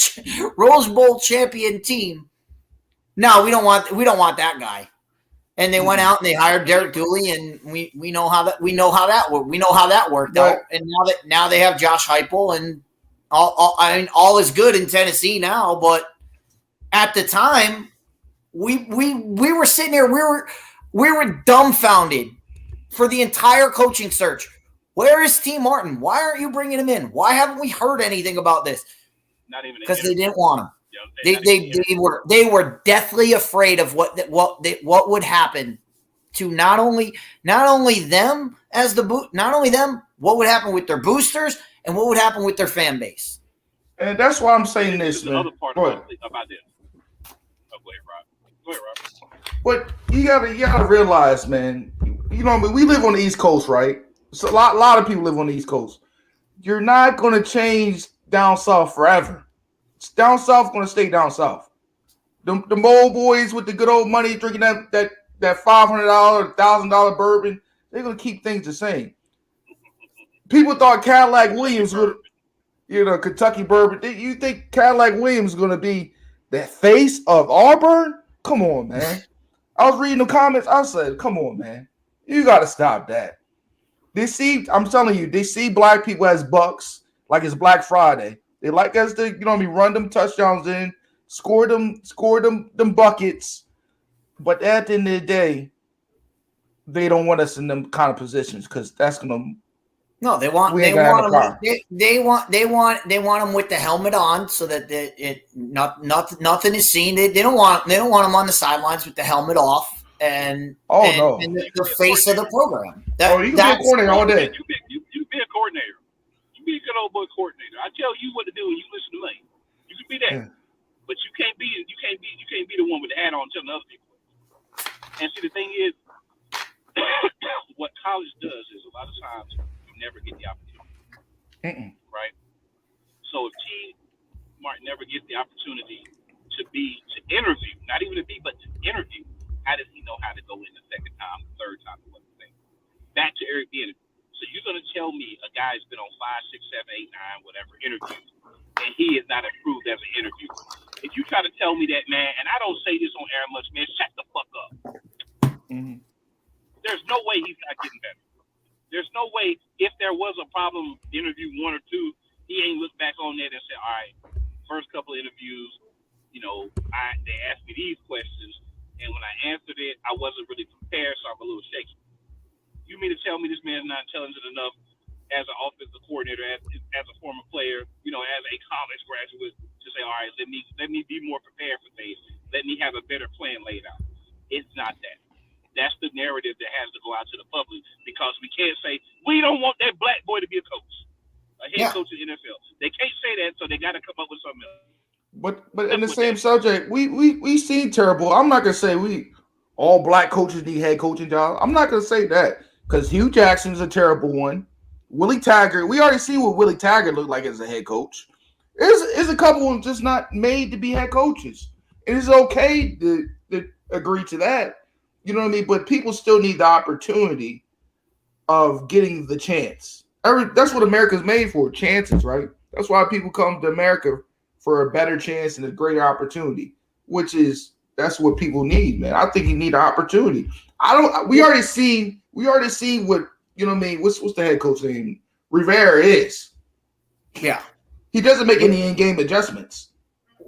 champion team. No, we don't want that guy. And they went out and they hired Derek Dooley, and we know how that worked out. And now they have Josh Heupel, and all is good in Tennessee now. But at the time, we were sitting here, we were dumbfounded for the entire coaching search. Where is T. Martin? Why aren't you bringing him in? Why haven't we heard anything about this? Not even because they didn't want him. They were deathly afraid of what would happen to not only them what would happen with their boosters and what would happen with their fan base. And that's why I'm saying this, man. Another part about this. Oh, go ahead, Rob. But you gotta realize, man. You know, we live on the East Coast, right? So a lot of people live on the East Coast. You're not gonna change down south forever. Down south going to stay down south. The old boys with the good old money drinking that $500, $1,000 bourbon, they're going to keep things the same. People thought Cadillac Williams would, Kentucky bourbon. You think Cadillac Williams is going to be the face of Auburn? Come on, man. I was reading the comments. I said, come on, man. You got to stop that. I'm telling you, they see black people as bucks like it's Black Friday. They like us to, run them touchdowns in, score them buckets. But at the end of the day, they don't want us in them kind of positions because that's gonna. No, they want them with the helmet on so that nothing is seen. They don't want them on the sidelines with the helmet off and the face of the program. You can be a coordinator all day. You be a coordinator. Be a good old boy coordinator. I tell you what to do and you listen to me. You can be that. But you can't be the one with the hat on telling other people. And see, the thing is, what college does is a lot of times you never get the opportunity. Right? So if T. Martin never gets the opportunity to interview, not even to be, but to interview, how does he know how to go in the second time, the third time, or whatever? Back to Eric Bieniemy. So you're going to tell me a guy's been on 5, 6, 7, 8, 9, whatever interviews, and he is not approved as an interviewer. If you try to tell me that, man, and I don't say this on air much, man, shut the fuck up. There's no way he's not getting better. There's no way if there was a problem, interview 1 or 2, he ain't looked back on that and said, all right, first couple of interviews, they asked me these questions, and when I answered it, I wasn't really prepared, so I'm a little shaky. You mean to tell me this man's not intelligent enough as an offensive coordinator, as a former player, as a college graduate, to say, all right, let me be more prepared for things. Let me have a better plan laid out. It's not that. That's the narrative that has to go out to the public because we can't say, we don't want that black boy to be a coach, a head coach in the NFL. They can't say that, so they got to come up with something else. But in the same subject, we seen terrible. I'm not going to say all black coaches need head coaching jobs. I'm not going to say that. Because Hugh Jackson's a terrible one. Willie Taggart, we already see what Willie Taggart looked like as a head coach. There's a couple of them just not made to be head coaches. And it's okay to agree to that. You know what I mean? But people still need the opportunity of getting the chance. That's what America's made for, chances, right? That's why people come to America for a better chance and a greater opportunity, that's what people need, man. I think you need an opportunity. We already see what, what's the head coach name? Rivera is. Yeah. He doesn't make any in-game adjustments.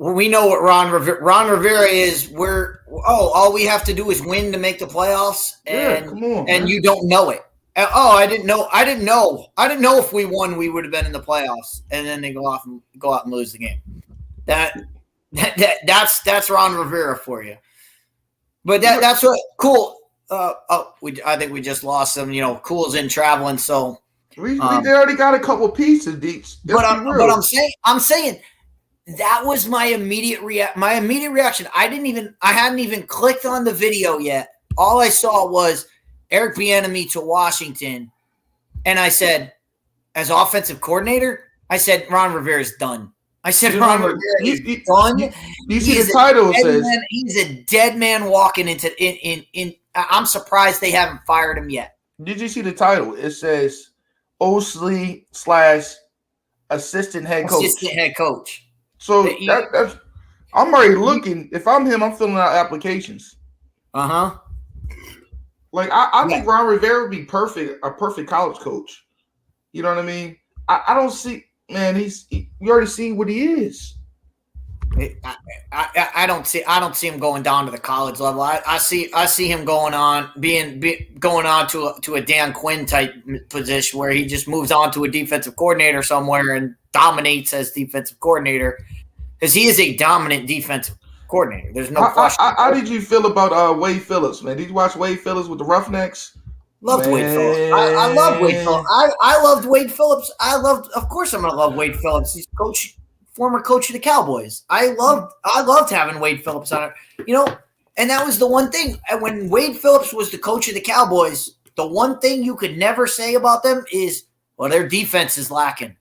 we know what Ron Rivera is. All we have to do is win to make the playoffs, and come on, and man. you don't know it. I didn't know if we won, we would have been in the playoffs, and then they go out and lose the game. That's Ron Rivera for you. But that's what cool. I think we just lost him. Cool's in traveling, so we already got a couple pieces, Deeks. But I'm saying that was my immediate reaction. I hadn't even clicked on the video yet. All I saw was Eric Bieniemy to Washington, and I said, as offensive coordinator, I said Ron Rivera's done. I said Ron Rivera is done. You see the title says he's a dead man walking into in. I'm surprised they haven't fired him yet. Did you see the title? It says OC / assistant head coach. So that's I'm already looking. If I'm him, I'm filling out applications. Like I think Ron Rivera would be a perfect college coach. You know what I mean? I don't see. Man, we already see what he is. I don't see him going down to the college level. I see him going on to a Dan Quinn type position where he just moves on to a defensive coordinator somewhere and dominates as defensive coordinator, because he is a dominant defensive coordinator. There's no question. How did you feel about Wade Phillips, man? Did you watch Wade Phillips with the Roughnecks? Loved Wade Phillips. I love Wade Phillips. I loved Wade Phillips. Of course I'm going to love Wade Phillips. He's former coach of the Cowboys. I loved having Wade Phillips on it. And that was the one thing. When Wade Phillips was the coach of the Cowboys, the one thing you could never say about them is, well, their defense is lacking.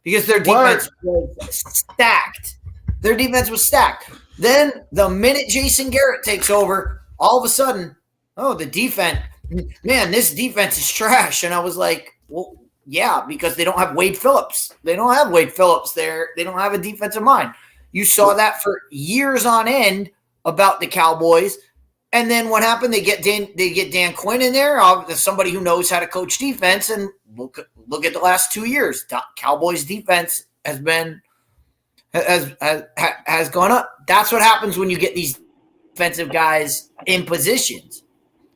Because their defense was stacked. Their defense was stacked. Then the minute Jason Garrett takes over, all of a sudden, the defense – man, this defense is trash. And I was like, well, yeah, because they don't have Wade Phillips. They don't have Wade Phillips there. They don't have a defensive mind. You saw that for years on end about the Cowboys. And then what happened? They get Dan Quinn in there, somebody who knows how to coach defense. And look at the last 2 years. Cowboys defense has gone up. That's what happens when you get these defensive guys in positions.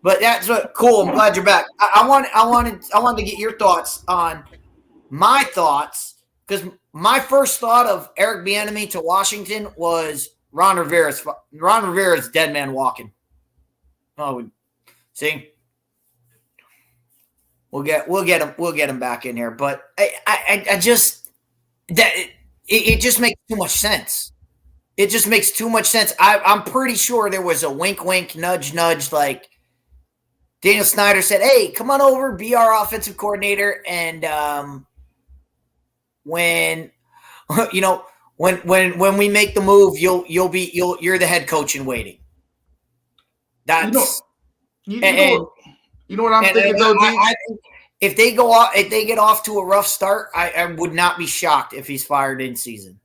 But that's what cool. I'm glad you're back. I wanted to get your thoughts on my thoughts, because my first thought of Eric Bieniemy to Washington was Ron Rivera's dead man walking. Oh, see, we'll get him back in here. But I just that it just makes too much sense. It just makes too much sense. I'm pretty sure there was a wink, wink, nudge, nudge, like. Daniel Snyder said, "Hey, come on over, be our offensive coordinator." And when we make the move, you're the head coach in waiting. That's you know what I'm thinking though. I think if they get off to a rough start, I would not be shocked if he's fired in season.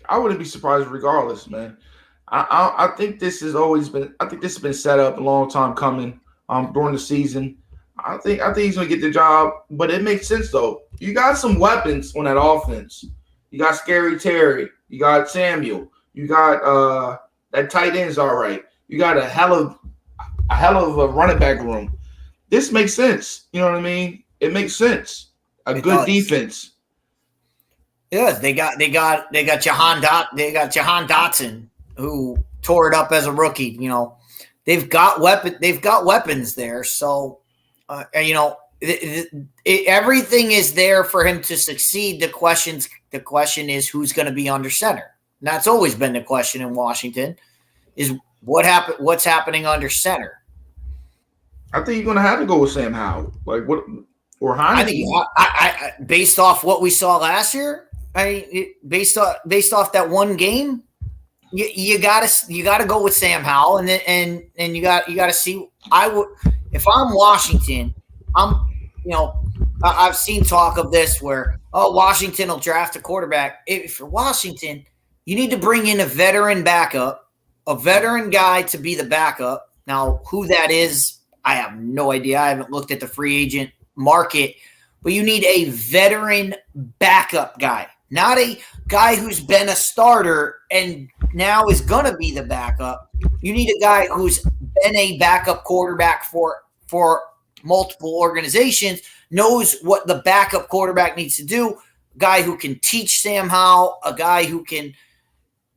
I wouldn't be surprised regardless, man. I think this has been set up a long time coming. During the season, I think he's gonna get the job, but it makes sense though. You got some weapons on that offense. You got Scary Terry, you got Samuel, you got that tight end's all right. You got a hell of a running back room. This makes sense. You know what I mean? It makes sense. It good does. Defense. Yes, they got Jahan Dotson, who tore it up as a rookie. They've got weapons there, so everything is there for him to succeed. The question is who's going to be under center. And that's always been the question in Washington: is what's happening under center. I think you're going to have to go with Sam Howell, or Heineke. I think based off what we saw last year, based off that one game. You gotta go with Sam Howell, and you gotta see. If I'm Washington, I've seen talk of this where Washington will draft a quarterback. If you're Washington, you need to bring in a veteran backup, a veteran guy to be the backup. Now, who that is, I have no idea. I haven't looked at the free agent market, but you need a veteran backup guy. not a guy who's been a starter and now is going to be the backup. You need a guy who's been a backup quarterback for multiple organizations, knows what the backup quarterback needs to do, a guy who can teach Sam Howell, a guy who can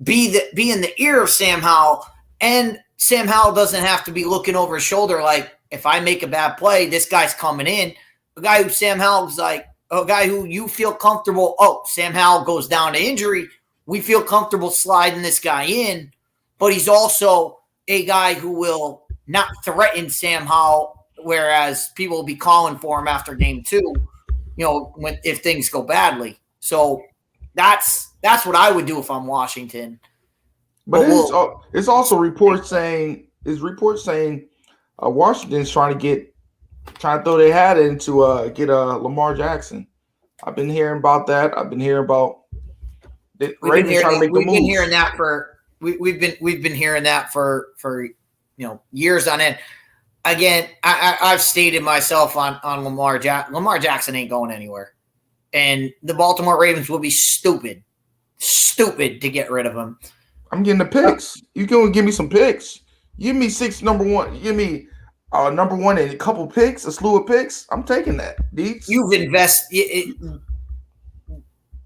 be in the ear of Sam Howell, and Sam Howell doesn't have to be looking over his shoulder like, if I make a bad play, this guy's coming in. A guy who Sam Howell's like, a guy who you feel comfortable, Sam Howell goes down to injury, we feel comfortable sliding this guy in, but he's also a guy who will not threaten Sam Howell, whereas people will be calling for him after game 2, if things go badly. So that's what I would do if I'm Washington. But it's also reports saying Washington's trying to throw their hat in to get Lamar Jackson. I've been hearing about that. I've been hearing about the Ravens trying to make the move. We've been hearing that we've been hearing that for years on end. Again, I've stated myself on Lamar Jackson. Lamar Jackson ain't going anywhere, and the Baltimore Ravens will be stupid to get rid of him. I'm getting the picks. You can give me some picks. Give me 6 number one. Give me number one and a couple picks, a slew of picks. I'm taking that. You've invested.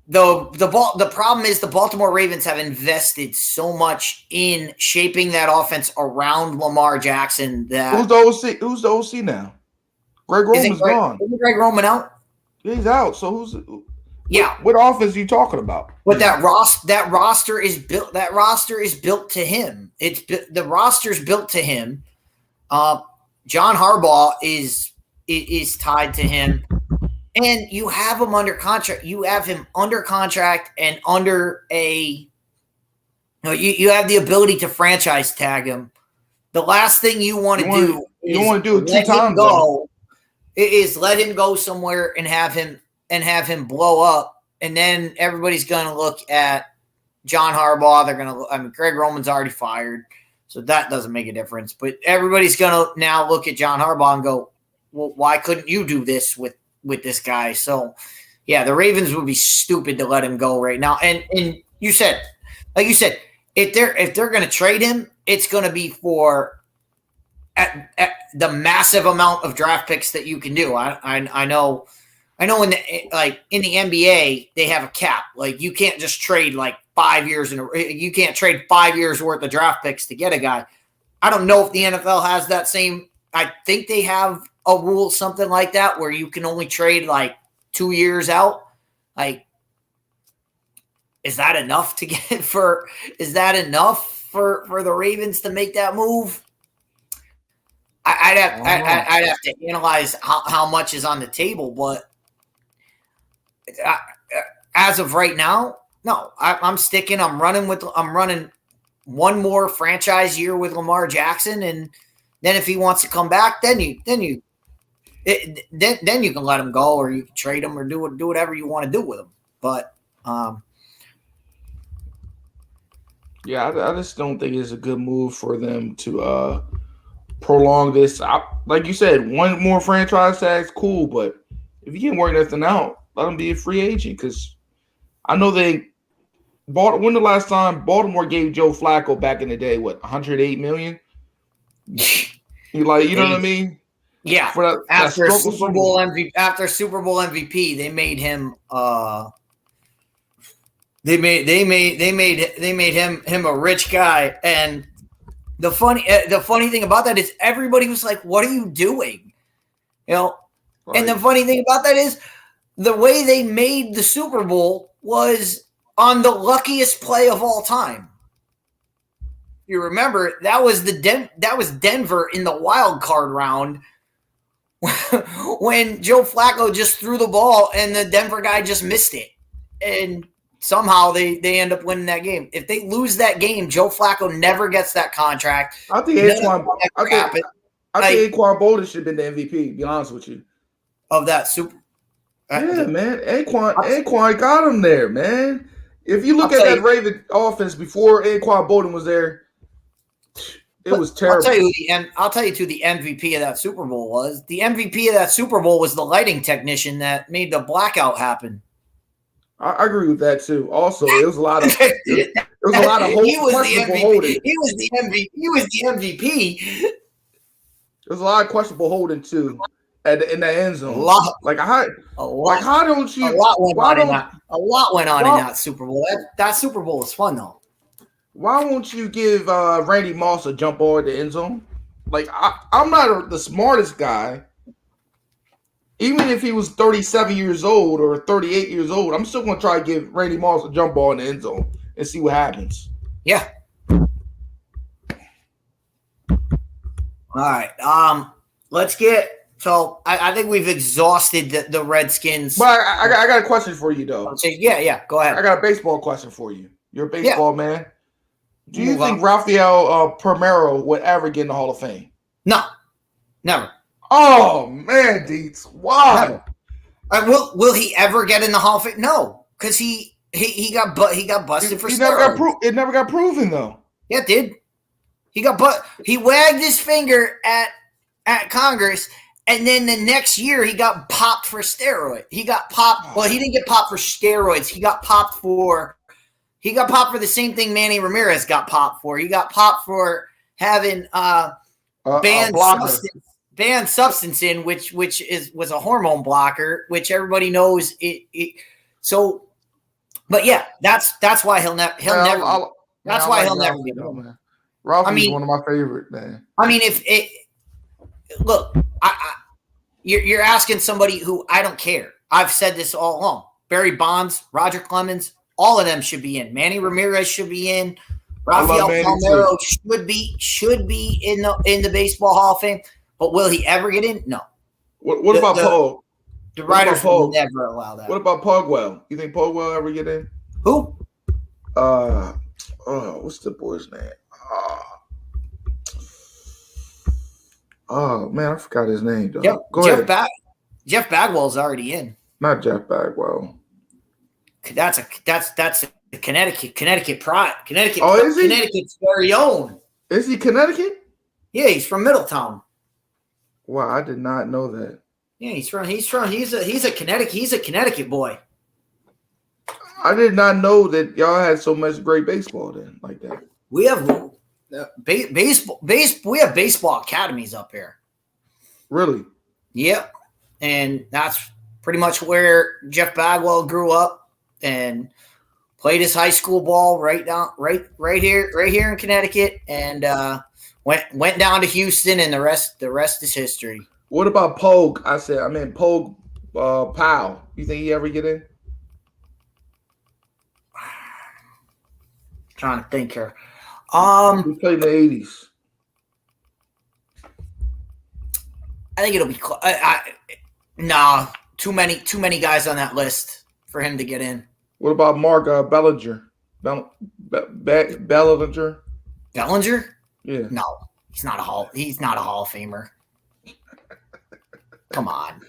The problem is the Baltimore Ravens have invested so much in shaping that offense around Lamar Jackson that who's the OC now? Greg Roman's gone. Isn't Greg Roman out? He's out. So who's? Yeah. What offense are you talking about? But that roster is built. That roster is built to him. The roster's built to him. John Harbaugh is tied to him, and you have him under contract. You have him under contract and under a. You have the ability to franchise tag him. The last thing you want to do it 2 times. Is let him go somewhere and have him blow up, and then everybody's going to look at John Harbaugh. They're going to. Greg Roman's already fired. So that doesn't make a difference. But everybody's going to now look at John Harbaugh and go, well, why couldn't you do this with this guy? So, yeah, the Ravens would be stupid to let him go right now. And you said, if they're going to trade him, it's going to be for at the massive amount of draft picks that you can do. I know in the NBA they have a cap. Like you can't just trade like 5 years you can't trade 5 years worth of draft picks to get a guy. I don't know if the NFL has that same. I think they have a rule, something like that, where you can only trade like 2 years out. Like, is that enough to get for? Is that enough for the Ravens to make that move? I'd have to analyze how much is on the table, but as of right now, no. I'm sticking. I'm running one more franchise year with Lamar Jackson, and then if he wants to come back, then you can let him go, or you can trade him, or do whatever you want to do with him. But yeah, I just don't think it's a good move for them to prolong this. Like you said, one more franchise tag's cool, but if you can't work nothing out, let him be a free agent. Because I know they bought. When the last time Baltimore gave Joe Flacco back in the day, what, $108 million? You know what I mean? Yeah. After Super Bowl MVP, they made him. They made him a rich guy, and the funny thing about that is everybody was like, "What are you doing?" Right. And the funny thing about that is the way they made the Super Bowl was on the luckiest play of all time. You remember that was Denver in the wild card round when Joe Flacco just threw the ball and the Denver guy just missed it, and somehow they end up winning that game. If they lose that game, Joe Flacco never gets that contract. I think Anquan Bolden should have been the MVP, to be honest with you. Of that Super. Yeah, man. Anquan got him there, man. If you look at that Raven offense before Anquan Bolden was there, it was terrible. I'll tell you who the MVP of that Super Bowl was. The MVP of that Super Bowl was the lighting technician that made the blackout happen. I agree with that too. Also, it was a lot of he was questionable holding. He was the MVP. He was the MVP. There's a lot of questionable holding too in the end zone. A lot don't you? A lot went on in that Super Bowl. That Super Bowl was fun though. Why won't you give Randy Moss a jump ball at the end zone? Like I'm not the smartest guy. Even if he was 37 years old or 38 years old, I'm still going to try to give Randy Moss a jump ball in the end zone and see what happens. Yeah. All right. Let's get – so I think we've exhausted the Redskins. But I got a question for you, though. Yeah. Go ahead. I got a baseball question for you. You're a baseball man. Do you think Rafael Palmeiro would ever get in the Hall of Fame? No. Never. Oh man, Deets! Why? Will he ever get in the Hall of Fame? No, because he got busted for steroids. It never got proven though. Yeah, it did. He wagged his finger at Congress, and then the next year he got popped for steroids. He got popped. Well, he didn't get popped for steroids. He got popped for the same thing Manny Ramirez got popped for. He got popped for having banned substance in which was a hormone blocker, which everybody knows it. So, but yeah, that's why he'll never get it. Ralphie's one of my favorite, man. I mean, you're asking somebody who I don't care. I've said this all along. Barry Bonds, Roger Clemens, all of them should be in. Manny Ramirez should be in. Rafael Palmeiro should be in the Baseball Hall of Fame. But will he ever get in? No. What about Paul? The writers will never allow that. What about Pogwell? You think Pogwell will ever get in? Who? What's the boy's name? Oh man, I forgot his name. Though. Yep. Go ahead. Jeff Bagwell's already in. Not Jeff Bagwell. That's a Connecticut pride. Connecticut. Oh, is he? Connecticut's very own. Is he Connecticut? Yeah, he's from Middletown. Wow, I did not know that. Yeah, he's a Connecticut boy. I did not know that y'all had so much great baseball then, like that. We have baseball. We have baseball academies up here. Really? Yep, and that's pretty much where Jeff Bagwell grew up and played his high school ball right here in Connecticut, and went down to Houston, and the rest is history. What about Pogue? Pogue Powell. You think he ever get in? Trying to think here. He played in the 80s. I think it'll be nah. Too many guys on that list for him to get in. What about Mark Bellinger? Bellinger? Bellinger? Yeah. No, he's not a Hall of Famer. Come on.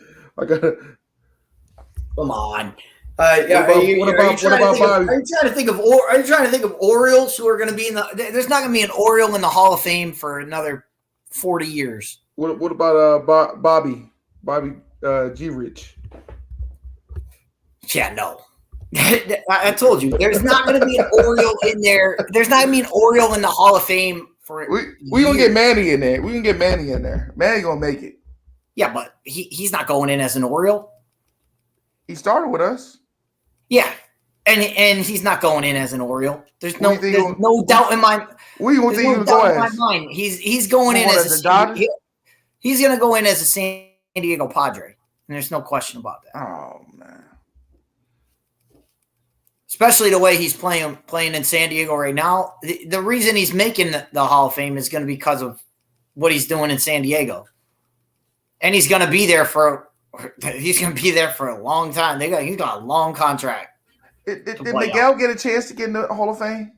Come on. Are you trying to think of Orioles who are going to be in the? There's not going to be an Oriole in the Hall of Fame for another 40 years. What about Bobby G. Rich? Yeah, no. I told you there's not going to be an Oriole in there. There's not going to be an Oriole in the Hall of Fame for. We gonna get Manny in there. We can get Manny in there. Manny gonna make it. Yeah, but he's not going in as an Oriole. He started with us. Yeah, and he's not going in as an Oriole. There's no doubt in my. What do you think he was going as? He's going in as a he's going to go in as a San Diego Padre, and there's no question about that. Oh man! Especially the way he's playing in San Diego right now. The reason he's making the Hall of Fame is going to be because of what he's doing in San Diego, and he's going to be there for a long time. He's got a long contract. Did Miguel get a chance to get in the Hall of Fame?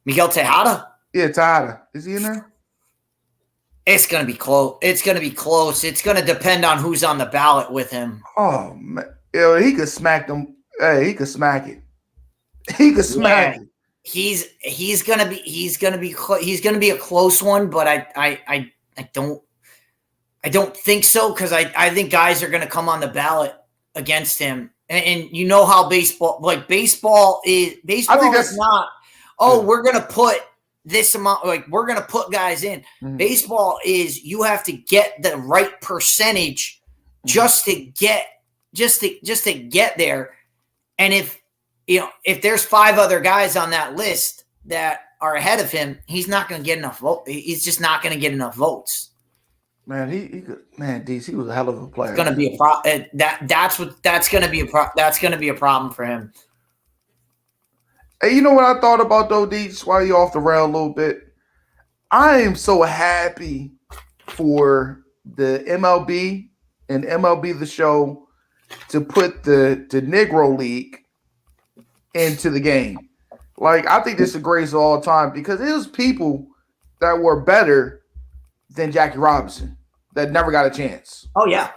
Miguel Tejada? Yeah, Tejada. Is he in there? It's going to be close. It's going to be close. It's going to depend on who's on the ballot with him. Oh man, he could smack them. Hey, he could smack it. He could smack it. He's going to be a close one, but I don't think so, because I think guys are going to come on the ballot against him and you know how baseball is not, we're going to put this amount, like we're going to put guys in. Mm-hmm. Baseball is you have to get the right percentage just to get there. And if there's 5 other guys on that list that are ahead of him, he's not going to get enough vote. He's just not going to get enough votes. Man, DC was a hell of a player. It's going to be a problem. That's going to be a problem for him. Hey, you know what I thought about though, D? Just while you off the rail a little bit, I am so happy for the MLB and MLB The Show to put the Negro League into the game. Like, I think this is the greatest of all time because it was people that were better than Jackie Robinson that never got a chance. Oh, yeah.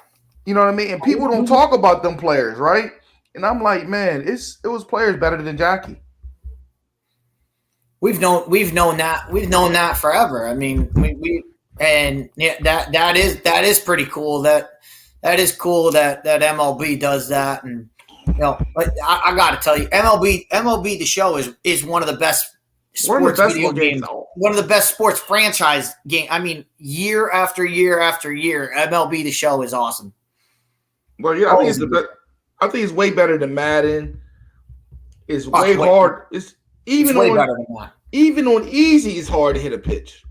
You know what I mean? And people don't talk about them players, right? And I'm like, man, it was players better than Jackie. We've known that forever. I mean, that is pretty cool. That is cool that MLB does that. And I got to tell you, MLB The Show is one of the best sports video games. One of the best sports franchise game. I mean, year after year after year, MLB The Show is awesome. Well, yeah, I think it's the best. I think it's way better than Madden. It's way hard. It's way better than that. Even on easy, it's hard to hit a pitch.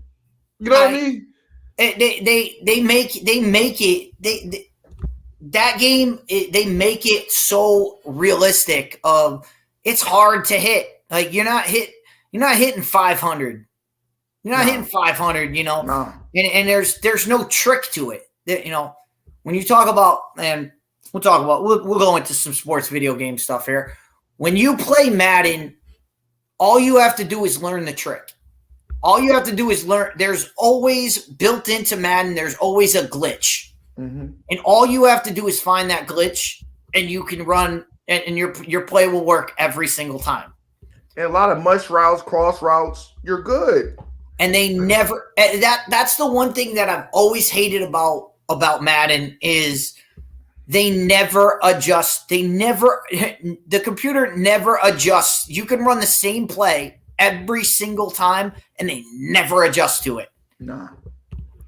You know what I mean? They make it that game. They make it so realistic. It's hard to hit. Like you're not hitting 500. You're not hitting 500. No. And there's no trick to it. When you talk about, and we'll go into some sports video game stuff here. When you play Madden, all you have to do is learn the trick. All you have to do is learn. There's always built into Madden, there's always a glitch. Mm-hmm. And all you have to do is find that glitch and you can run and your play will work every single time. And a lot of mush routes, cross routes, you're good. And they never that's the one thing that I've always hated about Madden is they never adjust. The computer never adjusts. You can run the same play every single time, and they never adjust to it. No.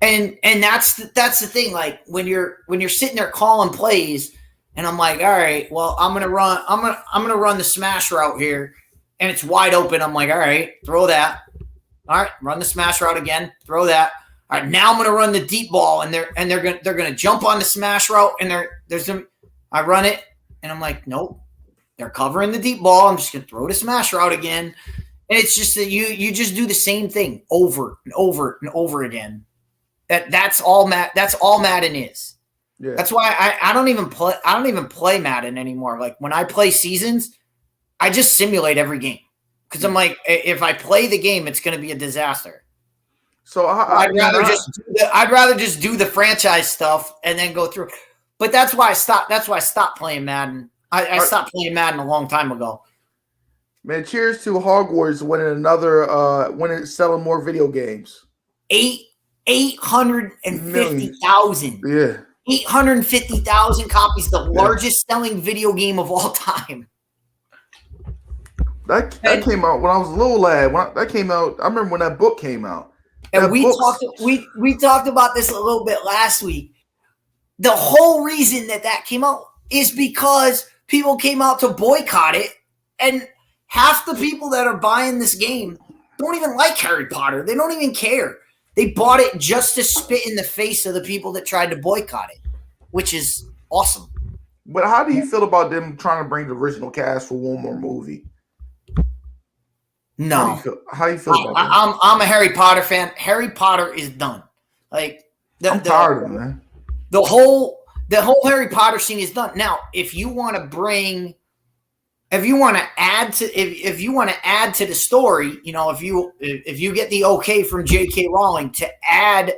And that's the thing. Like when you're sitting there calling plays, and I'm like, all right, well, I'm gonna run the smash route here, and it's wide open. I'm like, all right, throw that. All right, run the smash route again, throw that. All right, now I'm going to run the deep ball, and they're going to jump on the smash route, and I run it, and I'm like, nope, they're covering the deep ball. I'm just going to throw the smash route again, and it's just that you just do the same thing over and over and over again. That's all Madden is. Yeah. That's why I don't even play Madden anymore. Like when I play seasons, I just simulate every game because I'm like, if I play the game, it's going to be a disaster. So I'd rather just do the franchise stuff and then go through. But that's why I stopped. That's why I stopped playing Madden. I stopped playing Madden a long time ago. Man, cheers to Hogwarts winning selling more video games. 850,000. Yeah. 850,000 copies, the largest selling video game of all time. That came out when I was a little lad. That came out, I remember when that book came out. And we talked about this a little bit last week. The whole reason that came out is because people came out to boycott it, and half the people that are buying this game don't even like Harry Potter. They don't even care. They bought it just to spit in the face of the people that tried to boycott it, which is awesome. But how do you feel about them trying to bring the original cast for one more movie? No. How do you feel about that? I'm a Harry Potter fan. Harry Potter is done. Like I'm tired of it, man. The whole Harry Potter scene is done. Now, if you want to add to the story, if you get the okay from J.K. Rowling to add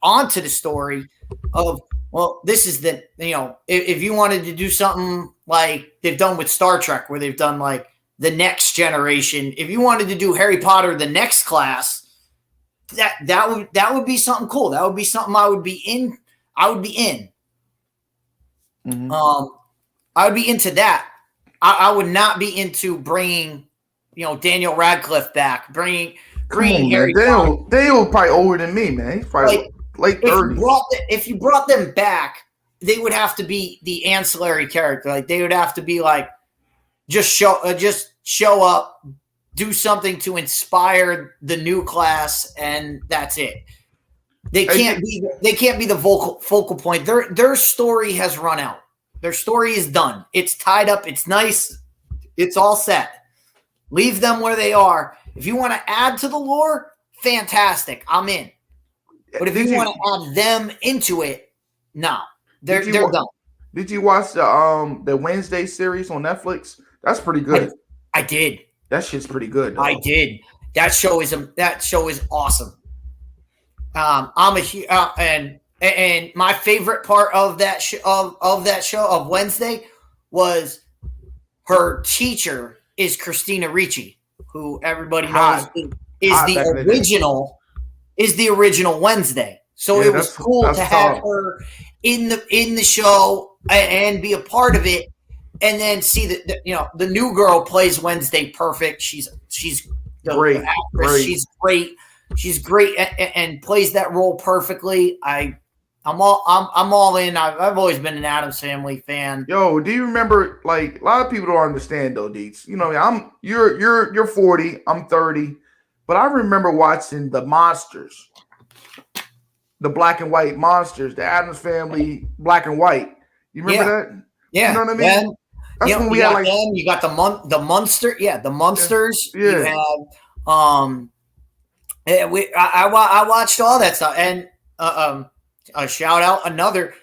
onto the story of, well, this is if you wanted to do something like they've done with Star Trek, where they've done like the next generation, if you wanted to do Harry Potter, the next class, that would be something cool. That would be something I would be in. Mm-hmm. I would be into that. I would not be into bringing, Daniel Radcliffe back, bringing Harry Potter. Daniel probably older than me, man. He's probably late 30s. If you brought them back, they would have to be the ancillary character. Like they would have to be like just show up, do something to inspire the new class, and that's it. They can't be the focal point. Their story has run out. Their story is done. It's tied up. It's nice. It's all set. Leave them where they are. If you want to add to the lore, fantastic. I'm in. But if you want to add them into it, no. They're done. Did you watch the Wednesday series on Netflix? That's pretty good. I did. That shit's pretty good, though. I did. That show is awesome. I'm and my favorite part of that show of Wednesday was her teacher is Christina Ricci, who everybody knows is the original Wednesday. So it was cool to have her in the show and be a part of it, and then see that the new girl plays Wednesday perfect. She's great. She's great. She's great and plays that role perfectly. I'm all in. I've always been an Addams Family fan. Yo, do you remember? Like a lot of people don't understand though, Deets. You're 40. I'm 30, but I remember watching the Monsters, the black and white Monsters, the Addams Family black and white. You remember that? Yeah. You know what I mean? That's when we had you got the Munster. Yeah, the Monsters. Yeah. You have I watched all that stuff, and a shout out another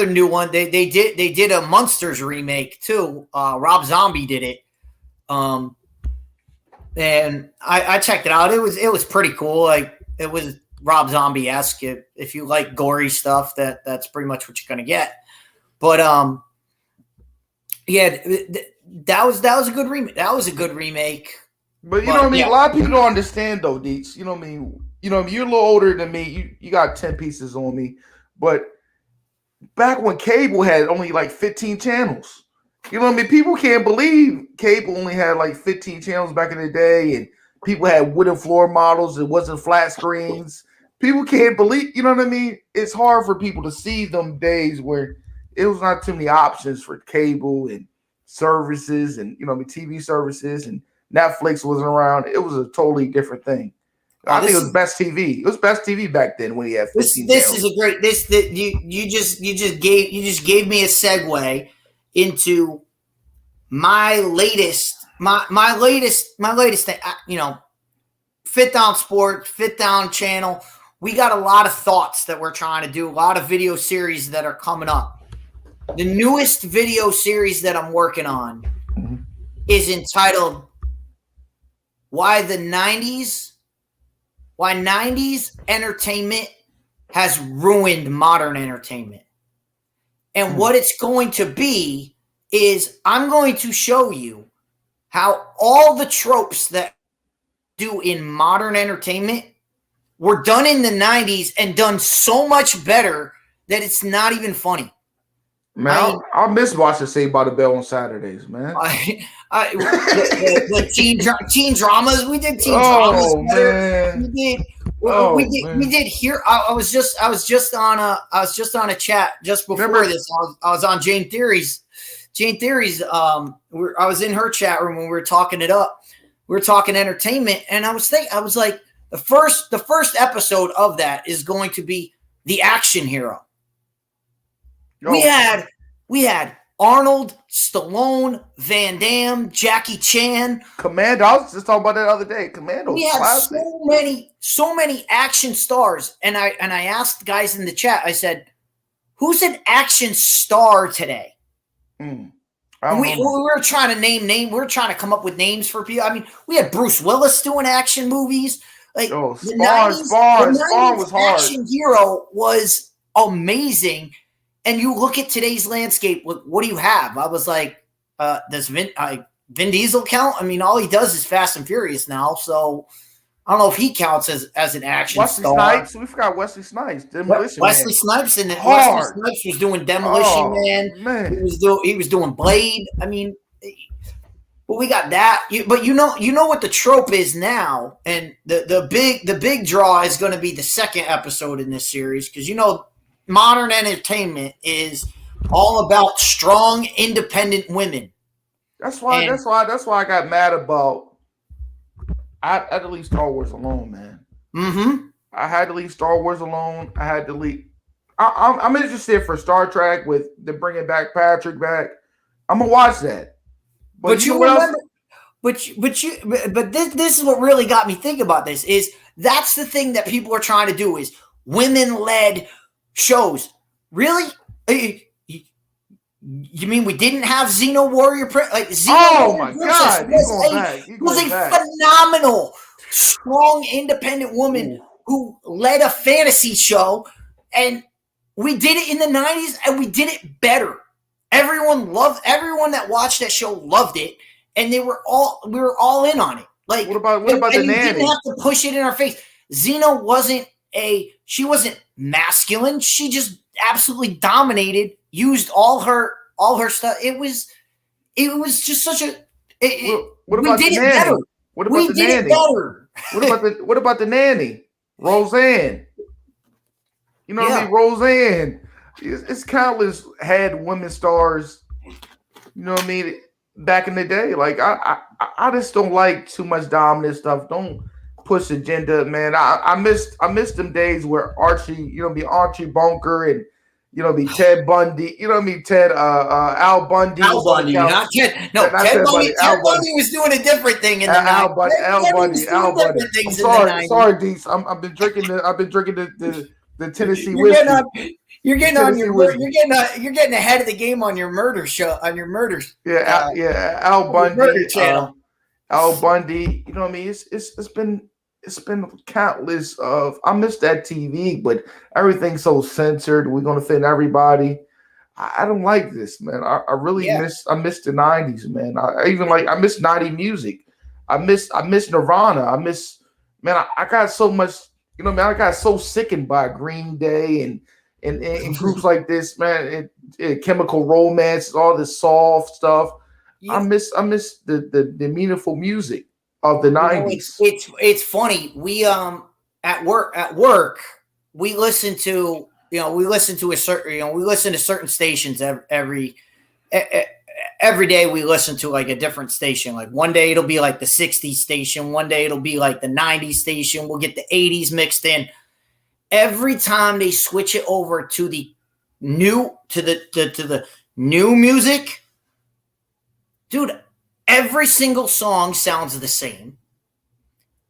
new one. They did a Munsters remake too. Rob Zombie did it, and I checked it out. It was pretty cool. Like it was Rob Zombie-esque. If you like gory stuff, that's pretty much what you're gonna get. But yeah, that was a good remake. That was a good remake. But you know what I mean? Yeah. A lot of people don't understand though, Deets. You know what I mean? You're a little older than me. You got 10 pieces on me. But back when cable had only like 15 channels. You know what I mean? People can't believe cable only had like 15 channels back in the day, and people had wooden floor models. It wasn't flat screens. People can't believe, you know what I mean? It's hard for people to see them days where it was not too many options for cable and services and, TV services, and Netflix wasn't around. It was a totally different thing. I think it was best TV. It was best TV back then when he had 15 This is a great. You just gave me a segue into my latest thing. Fit Down Sports, Fit Down Channel. We got a lot of thoughts that we're trying to do. A lot of video series that are coming up. The newest video series that I'm working on is entitled Why 90s entertainment has ruined modern entertainment. And what it's going to be is I'm going to show you how all the tropes that do in modern entertainment were done in the 90s and done so much better that it's not even funny. Man, I miss watching Saved by the Bell on Saturdays, man. The teen dramas. We did teen dramas. Man. We did here. I was just on a chat just before this. I was on Jane Theory's. I was in her chat room when we were talking it up. We were talking entertainment, and I was like, the first episode of that is going to be the action hero. We had Arnold, Stallone, Van Damme, Jackie Chan. Commando. I was just talking about that the other day. Commando. We had so many action stars. And I asked the guys in the chat, I said, who's an action star today? We were trying to name. We were trying to come up with names for people. I mean, we had Bruce Willis doing action movies. Like Spawn was hard. Action hero was amazing. And you look at today's landscape, what do you have? I was like, does Vin Diesel count? I mean, all he does is Fast and Furious now. So I don't know if he counts as an action Wesley star. Snipes. We forgot Wesley Snipes. Demolition Wesley Man. Snipes and Wesley Hard. Snipes was doing Demolition Man. He was doing Blade. I mean, but we got that. But you know what the trope is now, and the big draw is going to be the second episode in this series, because modern entertainment is all about strong, independent women. That's why I got mad about. I had to leave Star Wars alone, man. Mm-hmm. I had to leave Star Wars alone. I had to leave. I'm interested for Star Trek with the bringing back Patrick back. I'm gonna watch that. But you remember, but this is what really got me thinking about this. Is that's the thing that people are trying to do is women-led shows. Really? You mean we didn't have Xeno Warrior? Oh my God! Was a phenomenal, strong, independent woman who led a fantasy show, and we did it in the 90s, and we did it better. Everyone that watched that show loved it, and we were all in on it. Like, what about the nanny? Didn't have to push it in our face. Xena wasn't masculine. She just absolutely dominated. Used all her stuff. It was just such a. What about the nanny? What about the nanny? What about the nanny? Roseanne. You know what I mean? Roseanne. It's countless head women stars. You know what I mean? Back in the day, like I just don't like too much dominant stuff. Don't push agenda, man. I missed them days where Archie, Archie Bunker and be Ted Bundy. You know what I mean? Al Bundy. Al Bundy, not Ted. No, Ted Bundy. Ted Bundy was doing a different thing in the 90s. Al Bundy. Sorry, Dees. I've been drinking the Tennessee whiskey. You're getting ahead of the game on your murder show, on your murders. Al Bundy. Murder channel. Al Bundy. You know what I mean? It's been countless of. I miss that TV, but everything's so censored. We're gonna fit everybody. I don't like this, man. I really miss the 90s, man. I miss 90s music. I miss Nirvana. I got so much. I got so sickened by Green Day and groups like this, man. And Chemical Romance, all this soft stuff. Yeah. I miss the meaningful music of the 90s. It's funny. We at work we listen to certain stations every day. We listen to like a different station. Like one day it'll be like the 60s station, one day it'll be like the 90s station. We'll get the 80s mixed in. Every time they switch it over to the new new music, dude, every single song sounds the same.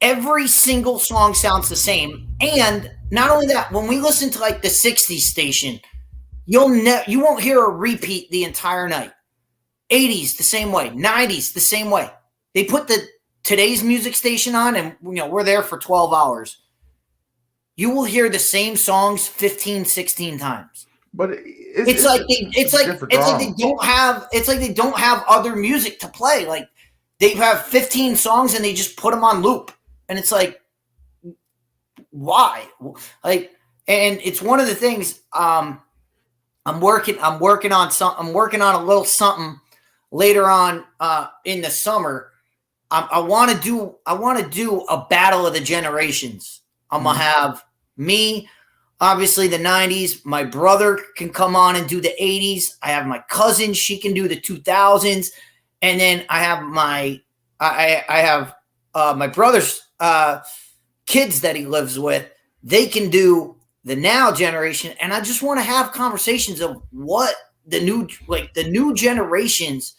Every single song sounds the same. And not only that, when we listen to like the 60s station, you won't hear a repeat the entire night. 80s the same way, 90s the same way. They put the today's music station on, and we're there for 12 hours. You will hear the same songs 15, 16 times. But it's like they don't have other music to play. Like they have 15 songs and they just put them on loop. And it's like, why? Like, and it's one of the things I'm working on a little something later on in the summer. I want to do a battle of the generations. I'm gonna have me, obviously the 90s. My brother can come on and do the 80s. I have my cousin; she can do the 2000s, and then I have my my brother's kids that he lives with. They can do the now generation, and I just want to have conversations of what the new generations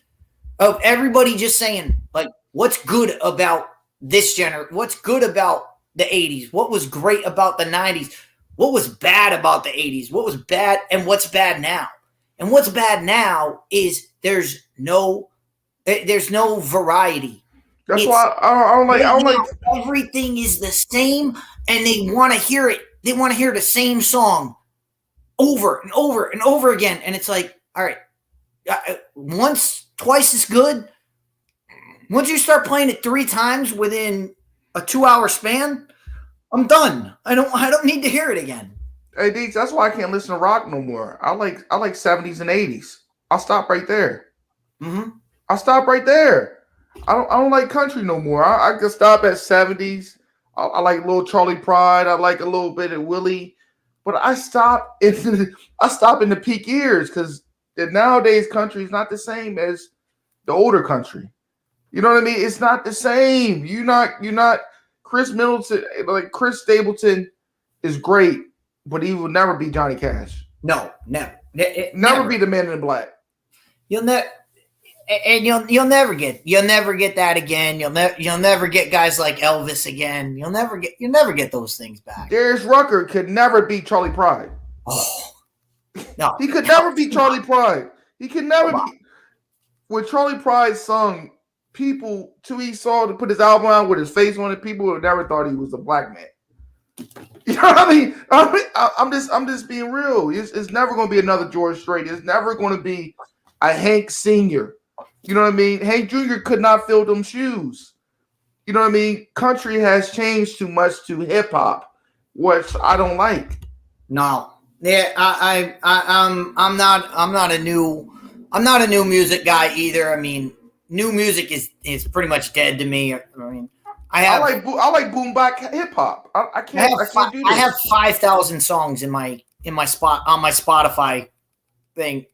of everybody just saying like what's good about this what's good about the 80s, what was great about the 90s, what was bad about the 80s, what was bad, and what's bad now. And what's bad now is there's no variety. That's why I don't like everything is the same, and they want to hear it. They want to hear the same song over and over and over again. And it's like, all right, twice is good. Once you start playing it 3 times within a 2-hour span, I'm done. I don't need to hear it again. Hey, Deeks, that's why I can't listen to rock no more. I like 70s and 80s. I'll stop right there. Mm-hmm. I'll stop right there. I don't like country no more. I can stop at 70s. I like a little Charlie Pride. I like a little bit of Willie. But I stop in the peak years because nowadays country is not the same as the older country. You know what I mean? It's not the same. You're not Chris Middleton, like Chris Stapleton is great, but he will never be Johnny Cash. No, never. Never be the Man in Black. You'll never get that again. You'll never get guys like Elvis again. You'll never get those things back. Darius Rucker could never beat Charlie Pride. Oh no, he could never beat Charlie Pride. He could never be. When Charlie Pride sung, people till he saw to put his album out with his face on it, people would never thought he was a black man. You know what I mean? I'm just being real. It's never going to be another George Strait. It's never going to be a Hank Sr. You know what I mean? Hank Jr. could not fill them shoes. You know what I mean? Country has changed too much to hip hop, which I don't like. No, yeah, I'm not a new music guy either. I mean, new music is pretty much dead to me. I mean, I like boom bap hip hop. I can't do this. I have 5,000 songs in my spot on my Spotify thing,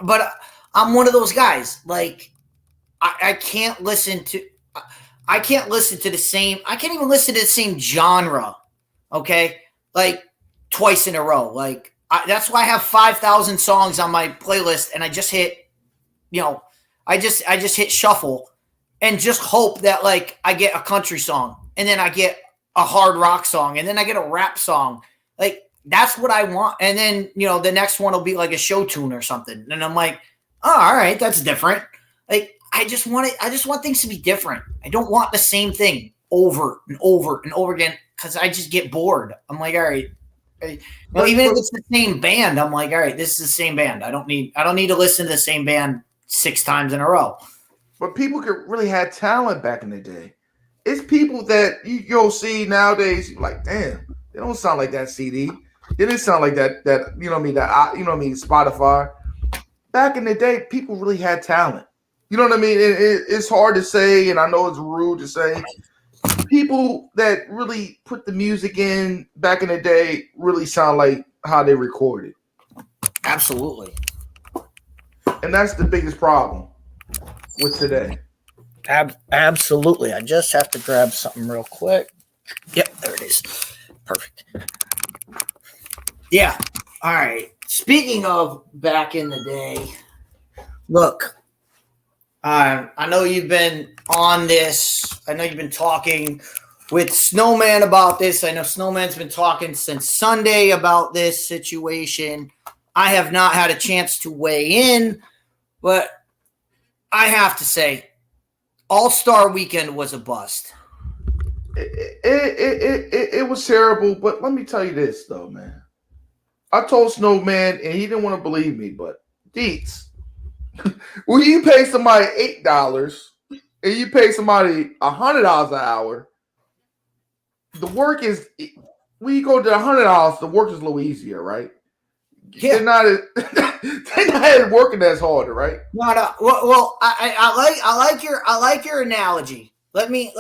but I'm one of those guys. Like I can't listen to the same. I can't even listen to the same genre. Okay, like twice in a row. Like that's why I have 5,000 songs on my playlist, and I just hit, I just hit shuffle. And just hope that like I get a country song, and then I get a hard rock song, and then I get a rap song. Like that's what I want. And then the next one will be like a show tune or something. And I'm like, oh, all right, that's different. Like I just want things to be different. I don't want the same thing over and over and over again because I just get bored. I'm like, all right. Even if it's the same band, I'm like, all right, this is the same band. I don't need to listen to the same band 6 times in a row. But people could really have talent back in the day. It's people that you'll see nowadays. You're like, damn, they don't sound like that CD. They didn't sound like that. Spotify. Back in the day, people really had talent. You know what I mean? It's hard to say, and I know it's rude to say. People that really put the music in back in the day really sound like how they recorded. Absolutely. And that's the biggest problem with today. Absolutely. I just have to grab something real quick. Yep, there it is. Perfect. Yeah. All right. Speaking of back in the day, look, I know you've been on this. I know you've been talking with Snowman about this. I know Snowman's been talking since Sunday about this situation. I have not had a chance to weigh in, but I have to say, All-Star Weekend was a bust. It was terrible, but let me tell you this, though, man. I told Snowman, and he didn't want to believe me, but Deets, when you pay somebody $8 and you pay somebody $100 an hour, the work is, when you go to $100, the work is a little easier, right? Yeah. They're not working as hard, right? No. Well, I like your analogy. Let me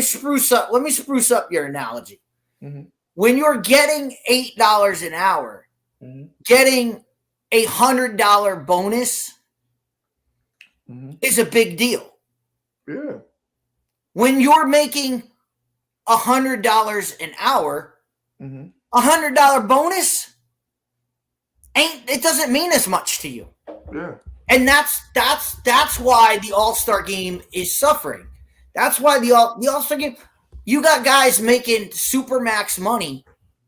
spruce up your analogy. Mm-hmm. When you're getting $8 an hour, mm-hmm. getting $100 bonus mm-hmm. is a big deal. Yeah. When you're making $100 an hour, mm-hmm. $100 bonus it doesn't mean as much to you. Yeah. And that's why the All-Star game is suffering. That's why the All-Star game, you got guys making supermax money.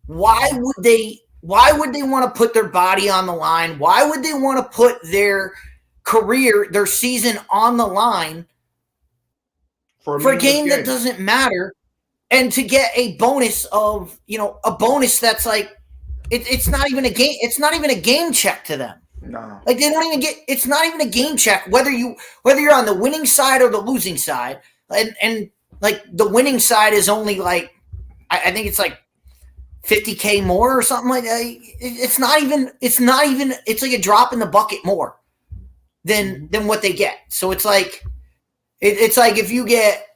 Why would they want to put their body on the line? Why would they want to put their career, their season on the line for a game that doesn't matter, and to get a bonus of, a bonus that's like, it's not even a game. It's not even a game check to them. No, like they don't even get. It's not even a game check whether you're on the winning side or the losing side. And like the winning side is only like I think it's like $50K more or something like that. It's not even. It's like a drop in the bucket more than what they get. So it's like it's like if you get,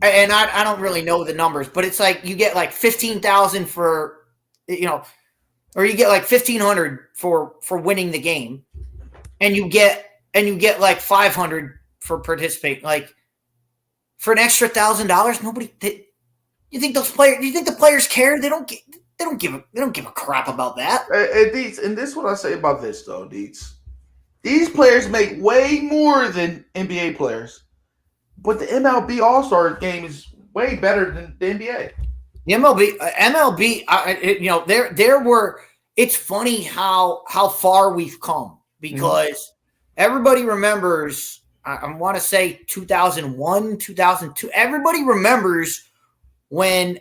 and I don't really know the numbers, but it's like you get like 15,000 for, or you get like 1,500 for winning the game, and you get like 500 for participating. Like for an extra $1,000, nobody. You think those players? You think the players care? They don't give a crap about that. Deets, and this is what I say about this though, Deets. These players make way more than NBA players, but the MLB All-Star game is way better than the NBA. The MLB, there were. It's funny how far we've come because everybody remembers. I want to say 2001, 2002. Everybody remembers when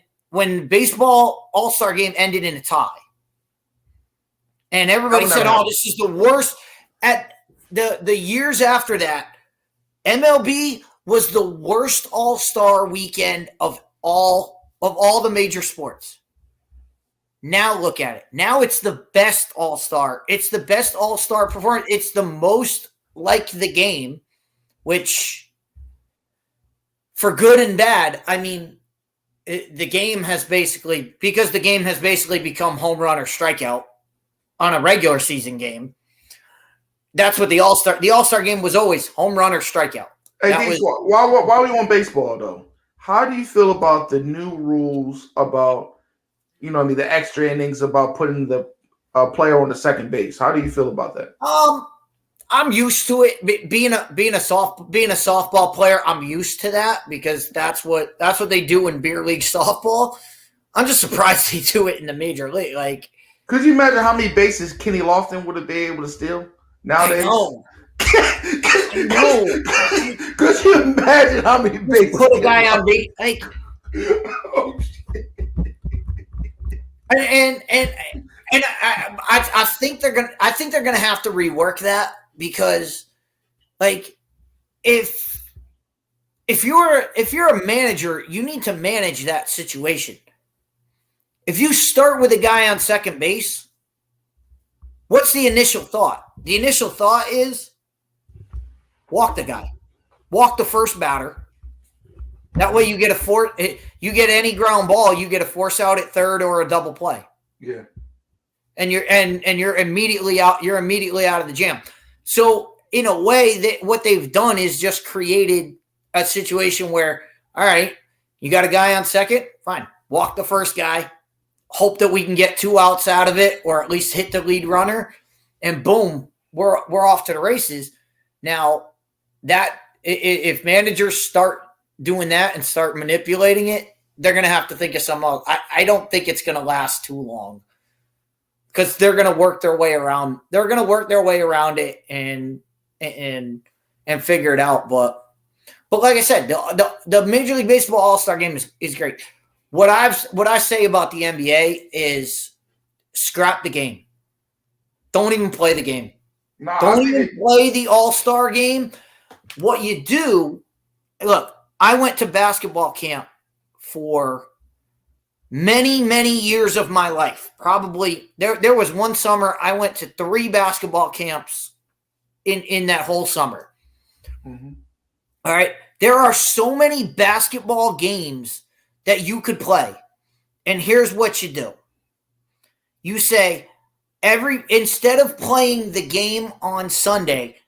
baseball All-Star game ended in a tie, and everybody said, "Oh, this is the worst." At the years after that, MLB was the worst All-Star weekend of all the major sports. Now look at it. Now it's the best All-Star. It's the best All-Star performance. It's the most like the game, which for good and bad, I mean, the game has basically become home run or strikeout on a regular season game. That's what the All-Star game was always home run or strikeout. Hey, while we on baseball though, how do you feel about the new rules about, the extra innings about putting the player on the second base? How do you feel about that? I'm used to it. Being a softball player, I'm used to that because that's what they do in beer league softball. I'm just surprised they do it in the major league. Like, could you imagine how many bases Kenny Lofton would have been able to steal nowadays? No. Could you imagine how many bases? Put a guy on base, like, oh, shit. and I think they're gonna have to rework that because, like, if you're a manager, you need to manage that situation. If you start with a guy on second base, what's the initial thought? The initial thought is walk the guy. Walk the first batter. That way you get you get any ground ball, you get a force out at third or a double play. Yeah. And you're immediately out of the jam. So in a way, what they've done is just created a situation where, all right, you got a guy on second, fine. Walk the first guy. Hope that we can get 2 outs out of it, or at least hit the lead runner, and boom, we're off to the races. Now, that if managers start doing that and start manipulating it, they're going to have to think of some. I don't think it's going to last too long because they're going to work their way around. They're going to work their way around it and figure it out. But like I said, the Major League Baseball All-Star game is great. What I say about the NBA is scrap the game. Don't even play the game. Don't even play the All-Star game. What you do, look, I went to basketball camp for many, many years of my life. Probably there was one summer I went to 3 basketball camps in that whole summer. Mm-hmm. All right. There are so many basketball games that you could play. And here's what you do. You say instead of playing the game on Sunday,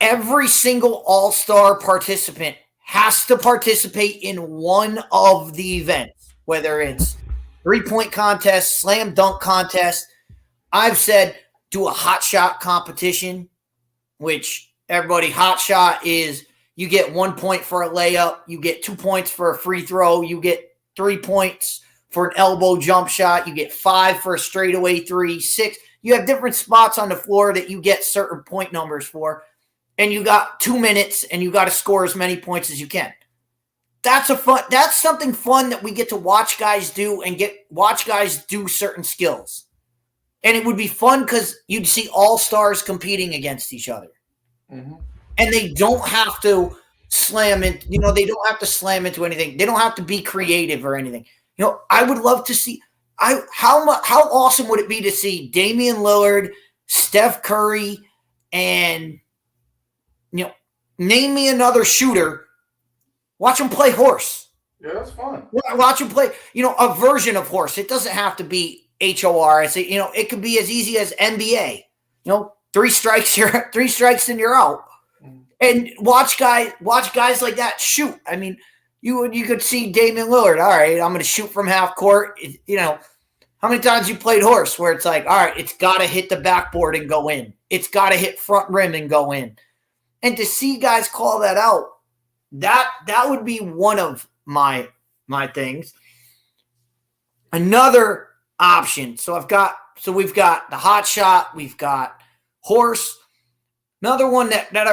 every single All-Star participant has to participate in one of the events, whether it's 3-point contest, slam dunk contest. I've said do a hot shot competition, which everybody hot shot is you get 1 point for a layup, you get 2 points for a free throw, you get 3 points for an elbow jump shot, you get 5 for a straightaway 3, 6. You have different spots on the floor that you get certain point numbers for, and you got 2 minutes and you got to score as many points as you can. That's something fun that we get to watch guys do and watch guys do certain skills. And it would be fun because you'd see all-stars competing against each other. Mm-hmm. And they don't have to slam it. They don't have to slam into anything. They don't have to be creative or anything. I would love to see. How awesome would it be to see Damian Lillard, Steph Curry, and name me another shooter. Watch them play horse. Yeah, that's fun. Watch them play. A version of horse. It doesn't have to be HORS. It could be as easy as NBA. 3 strikes, and you're out. And watch guys like that shoot. I mean, you could see Damian Lillard. All right, I'm going to shoot from half court. How many times you played horse where it's like, all right, it's got to hit the backboard and go in. It's got to hit front rim and go in. And to see guys call that out, that would be one of my things. Another option. So we've got the hot shot. We've got horse. Another one that I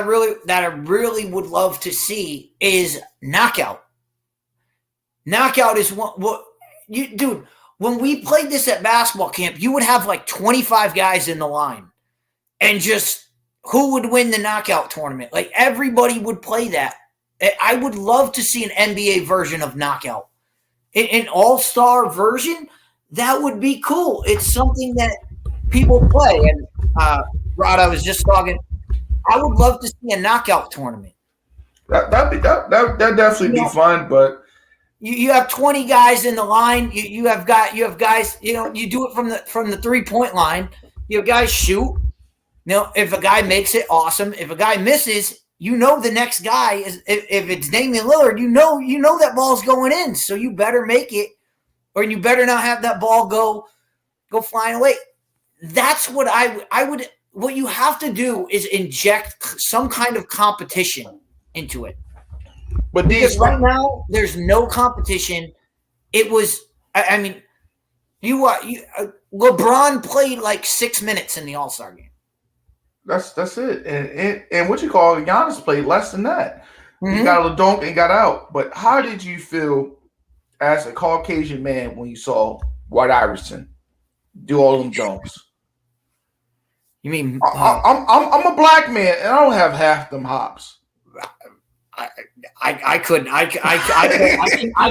really would love to see is knockout. Knockout is dude. When we played this at basketball camp, you would have like 25 guys in the line, and just who would win the knockout tournament? Like everybody would play that. I would love to see an NBA version of knockout, an all-star version. That would be cool. It's something that people play. And Rod, I was just talking. I would love to see a knockout tournament. That'd definitely be fun, but you have 20 guys in the line. You have guys. You do it from the 3-point line. You have guys shoot. If a guy makes it, awesome. If a guy misses, the next guy is. If it's Damian Lillard, you know that ball's going in. So you better make it, or you better not have that ball go flying away. That's what I would. What you have to do is inject some kind of competition into it. But because right now there's no competition. It was, I mean, LeBron played like 6 minutes in the All-Star game. That's it. And what you call Giannis played less than that. He got a dunk and got out. But how did you feel as a Caucasian man when you saw White Iverson do all them dunks? You mean I'm a black man and I don't have half them hops. I couldn't. I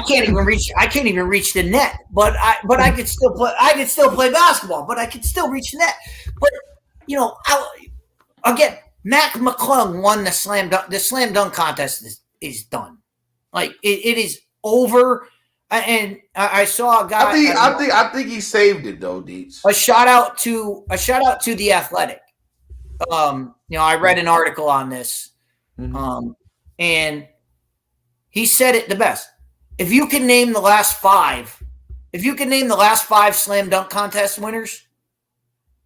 can't even reach the net. But I could still play. I could still play basketball. But I could still reach the net. But again, Mac McClung won the slam dunk. The slam dunk contest is done. Like it is over. And I saw a guy. I think he saved it though, Deets. A shout out to The Athletic. I read an article on this. And he said it the best. If you can name the last 5 slam dunk contest winners,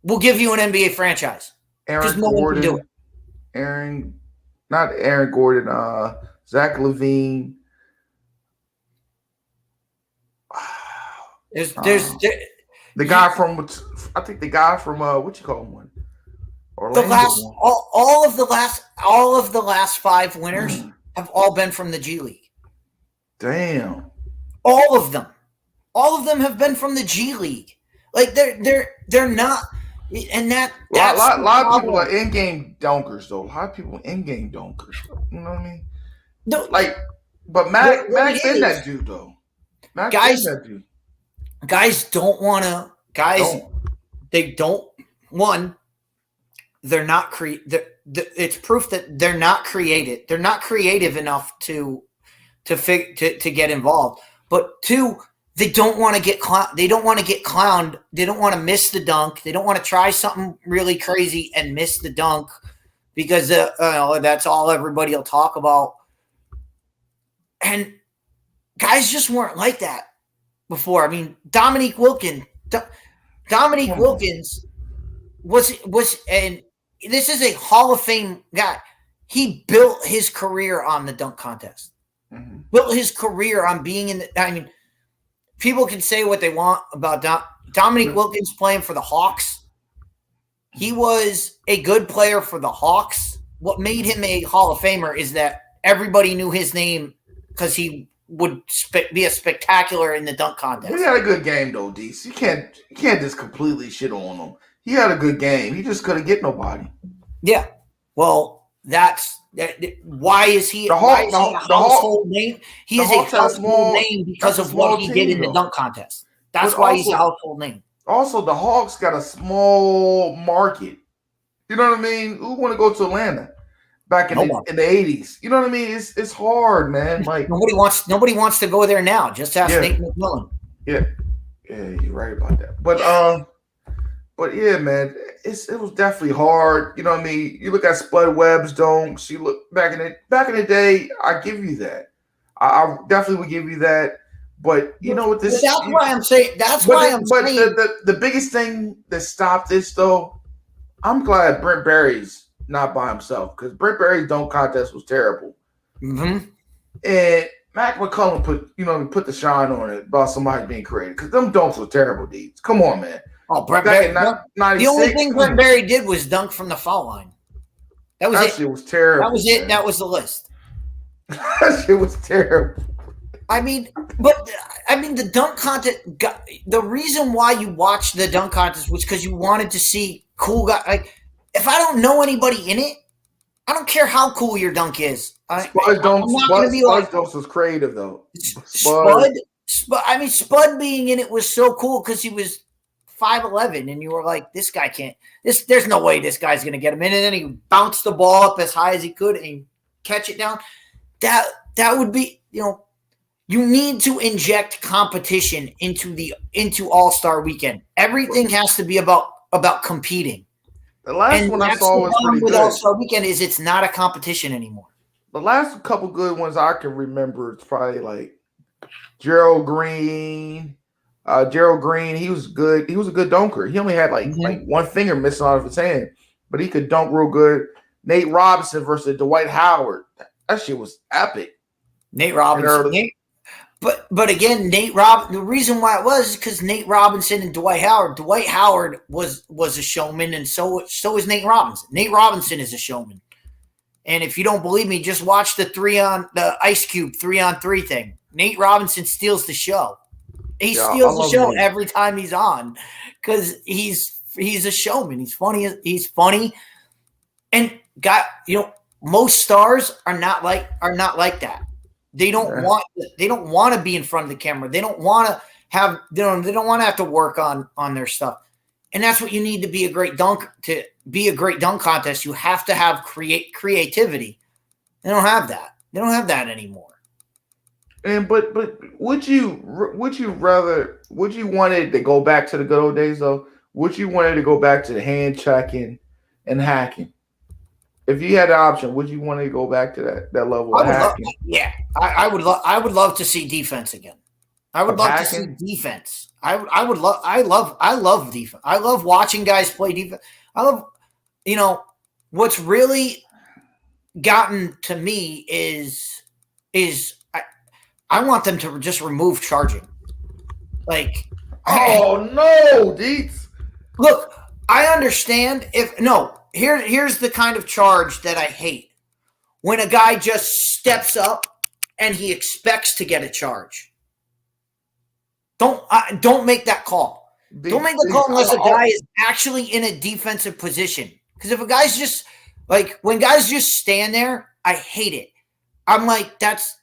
we'll give you an NBA franchise. Because no one can do it. Not Aaron Gordon, Zach LaVine. There's the guy from what you call him one? Orlando. All of the last 5 winners have all been from the G League. Damn. All of them have been from the G League. Like they're not, and that's a lot of people are in-game dunkers though. A lot of people in-game dunkers. You know what I mean? No, but Mac been that dude though. Mac guys, been that dude. Guys don't want to. They don't. One, they're not it's proof that they're not creative. They're not creative enough to get involved. But 2, they don't want to get clowned. They don't want to get clowned. They don't want to miss the dunk. They don't want to try something really crazy and miss the dunk because that's all everybody will talk about. And guys just weren't like that before. I mean, Dominique Wilkins was, and this is a Hall of Fame guy. He built his career on the dunk contest. Built his career on being in the. I mean, people can say what they want about Dominique Wilkins playing for the Hawks. He was a good player for the Hawks. What made him a Hall of Famer is that everybody knew his name because he would be a spectacular in the dunk contest. He had a good game though, Deese. You can't just completely shit on him. He had a good game. He just couldn't get nobody. Yeah. Well, that's Why is he? The Why is he Hawks, a household name? He is a household name because of what he did in the dunk contest. That's why he's a household name. Also, the Hawks got a small market. You know what I mean? Who want to go to Atlanta back in the 80s? You know what I mean? It's hard, man. Like nobody wants to go there now. Just ask Nate McMillan. Yeah, you're right about that. But yeah, man, it was definitely hard. You know what I mean? You look at Spud Webb's dunks. You look back in the day. I give you that. I definitely would give you that. But you know what this? That's why I'm saying. But the biggest thing that stopped this, though, I'm glad Brent Barry's not by himself because Brent Barry's dunk contest was terrible. Mm-hmm. And Mac McCullum put the shine on it about somebody being creative because them dunks were terrible, dudes. Come on, man. Oh, Brent Barry. The only thing Brent Barry did was dunk from the foul line. That was it. That shit was terrible. That was it. That was the list. That shit was terrible. I mean, the dunk contest. The reason why you watched the dunk contest was because you wanted to see cool guys. Like, if I don't know anybody in it, I don't care how cool your dunk is. Spud dunks was creative though. Spud being in it was so cool because he was 5'11", and you were like, this guy can't. There's no way this guy's gonna get him in, and then he bounced the ball up as high as he could and catch it down. That would be, you need to inject competition into All-Star Weekend. Everything has to be about competing. The last one I saw was pretty good. All-Star Weekend is it's not a competition anymore. The last couple good ones I can remember, it's probably like Gerald Green. Gerald Green, he was good. He was a good dunker. He only had like one finger missing out of his hand, but he could dunk real good. Nate Robinson versus Dwight Howard. That shit was epic. Nate Robinson. But again, the reason why it was because Nate Robinson and Dwight Howard was a showman, and so is Nate Robinson. Nate Robinson is a showman. And if you don't believe me, just watch the Ice Cube 3-on-3 thing. Nate Robinson steals the show. He steals the show every time he's on because he's a showman. He's funny. And most stars are not like that. They don't want to be in front of the camera. They don't want to have to work on their stuff. And that's what you need to be a great dunk contest. You have to have creativity. They don't have that. They don't have that anymore. And but would you want it to go back to the good old days though? Would you want it to go back to the hand checking and hacking? If you had the option, would you want to go back to that level of hacking? I would love to see defense again. I would love to see defense. I love defense. I love watching guys play defense. I love, what's really gotten to me is I want them to just remove charging. Like, no, Deets. Look, I understand here's the kind of charge that I hate. When a guy just steps up and he expects to get a charge. Don't make that call. Don't make the call unless a guy is actually in a defensive position. Because if a guy's just when guys just stand there, I hate it. I'm like, that's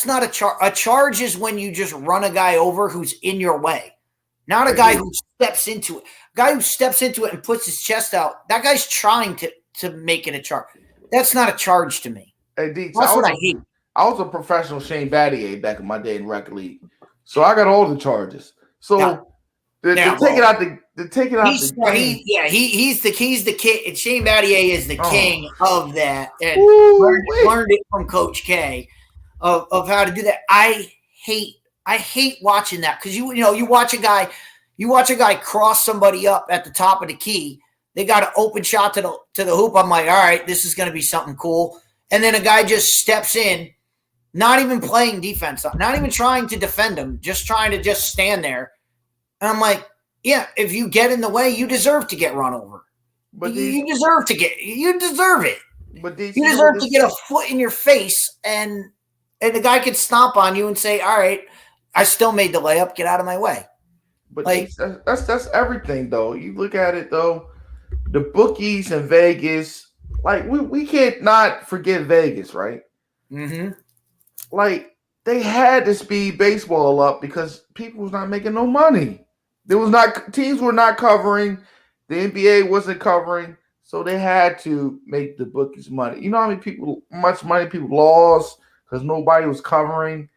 not a charge. A charge is when you just run a guy over who's in your way, not a guy who steps into it. A guy who steps into it and puts his chest out, that guy's trying to make it a charge. That's not a charge to me. Hey, Deets, that's what I hate. I was a professional Shane Battier back in my day in rec league, so I got all the charges. So to take it out the game. He's the kid. Shane Battier is the king of that, and learned it from Coach K of how to do that. I hate watching that because you watch a guy cross somebody up at the top of the key. They got an open shot to the hoop. I'm like, all right, this is going to be something cool. And then a guy just steps in, not even playing defense, not even trying to defend him, just trying to just stand there. And I'm like, yeah, if you get in the way, you deserve to get run over. But you deserve it. But you deserve to get a foot in your face, and the guy could stomp on you and say, all right, I still made the layup. Get out of my way. But that's everything, though. You look at it, though. The bookies in Vegas like we can't not forget Vegas, right? Mm-hmm. Like they had to speed baseball up because people was not making no money. Teams were not covering, the NBA wasn't covering, so they had to make the bookies money. You know how much money people lost because nobody was covering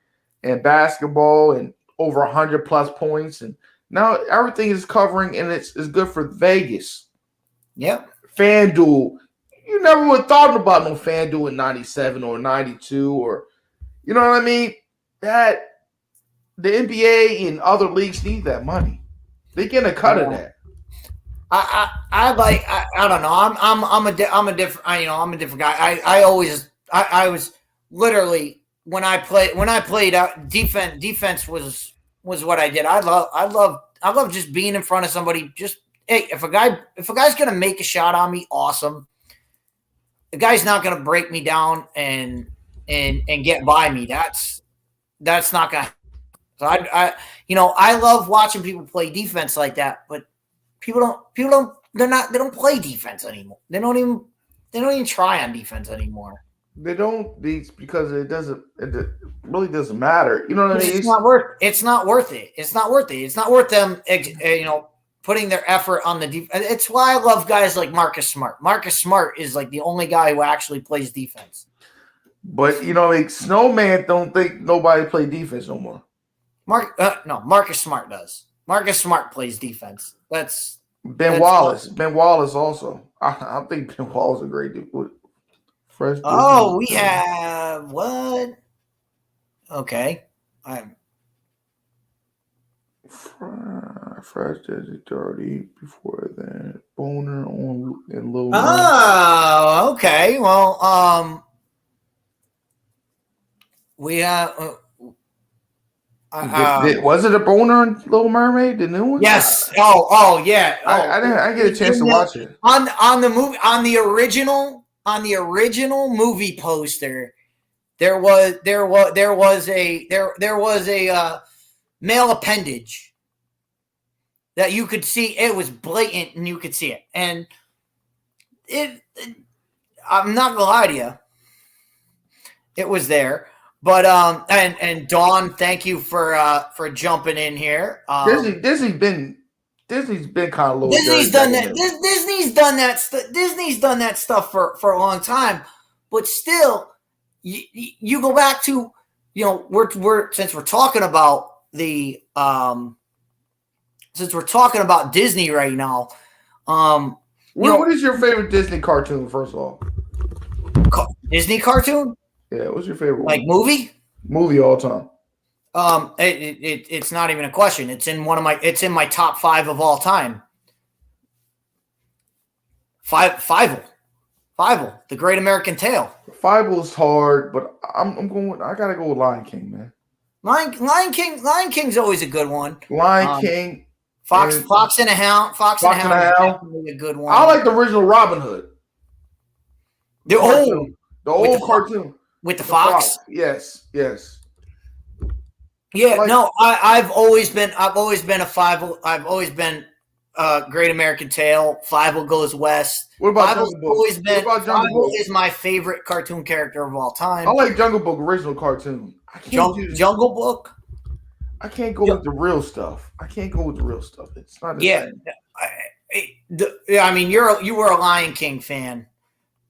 and basketball and over 100 plus points, and now everything is covering and it's good for Vegas. Yep. FanDuel, you never would have thought about no FanDuel in 97 or 92 or, you know what I mean? That the NBA and other leagues need that money. They get a cut of that. I don't know. I'm a different guy. I was literally when I played out defense was what I did. I love just being in front of somebody. Just hey, if a guy's gonna make a shot on me, awesome. The guy's not gonna break me down and get by me. That's not gonna. So I love watching people play defense like that, but they don't play defense anymore. They don't even try on defense anymore. They don't because it really doesn't matter. You know what I mean? It's not worth it. It's not worth them putting their effort on the defense. It's why I love guys like Marcus Smart. Marcus Smart is like the only guy who actually plays defense. But Snowman don't think nobody play defense no more. Marcus Smart does. Marcus Smart plays defense. That's Wallace. Ben Wallace also. I think Ben Wallace is a great dude. Fresh. Oh, we have what? Okay. Fresh Jersey 30 before that. Boner on and Lil. Oh, okay. Well, we have. Was it a boner on Little Mermaid, the new one? Yes. Oh, yeah. I didn't get a chance to watch it. On the original movie poster, there was a male appendage that you could see. It was blatant, and you could see it. And I'm not gonna lie to you, it was there. But and Dawn, thank you for jumping in here. Disney's been kind of low. Disney's done that. Disney's done that stuff for a long time. But still, you go back to since we're talking about Disney right now. What is your favorite Disney cartoon? First of all, Disney cartoon. Yeah, what's your favorite like one? movie? Movie all time. It's not even a question. It's in my top 5 of all time. Fievel, The Great American Tale. Fievel's hard, but I gotta go with Lion King, man. Lion King's always a good one. Lion King. Fox and the Hound. Fox and the Hound is definitely a good one. I like the original Robin Hood. The old cartoon. With the fox? Yes. Yeah, I've always been a Fievel. I've always been Great American Tale. Fievel Goes West. What about Jungle Book? Fievel is my favorite cartoon character of all time. I like Jungle Book original cartoon. Jungle Book? I can't go with the real stuff. It's not. Yeah. I mean, you were a Lion King fan,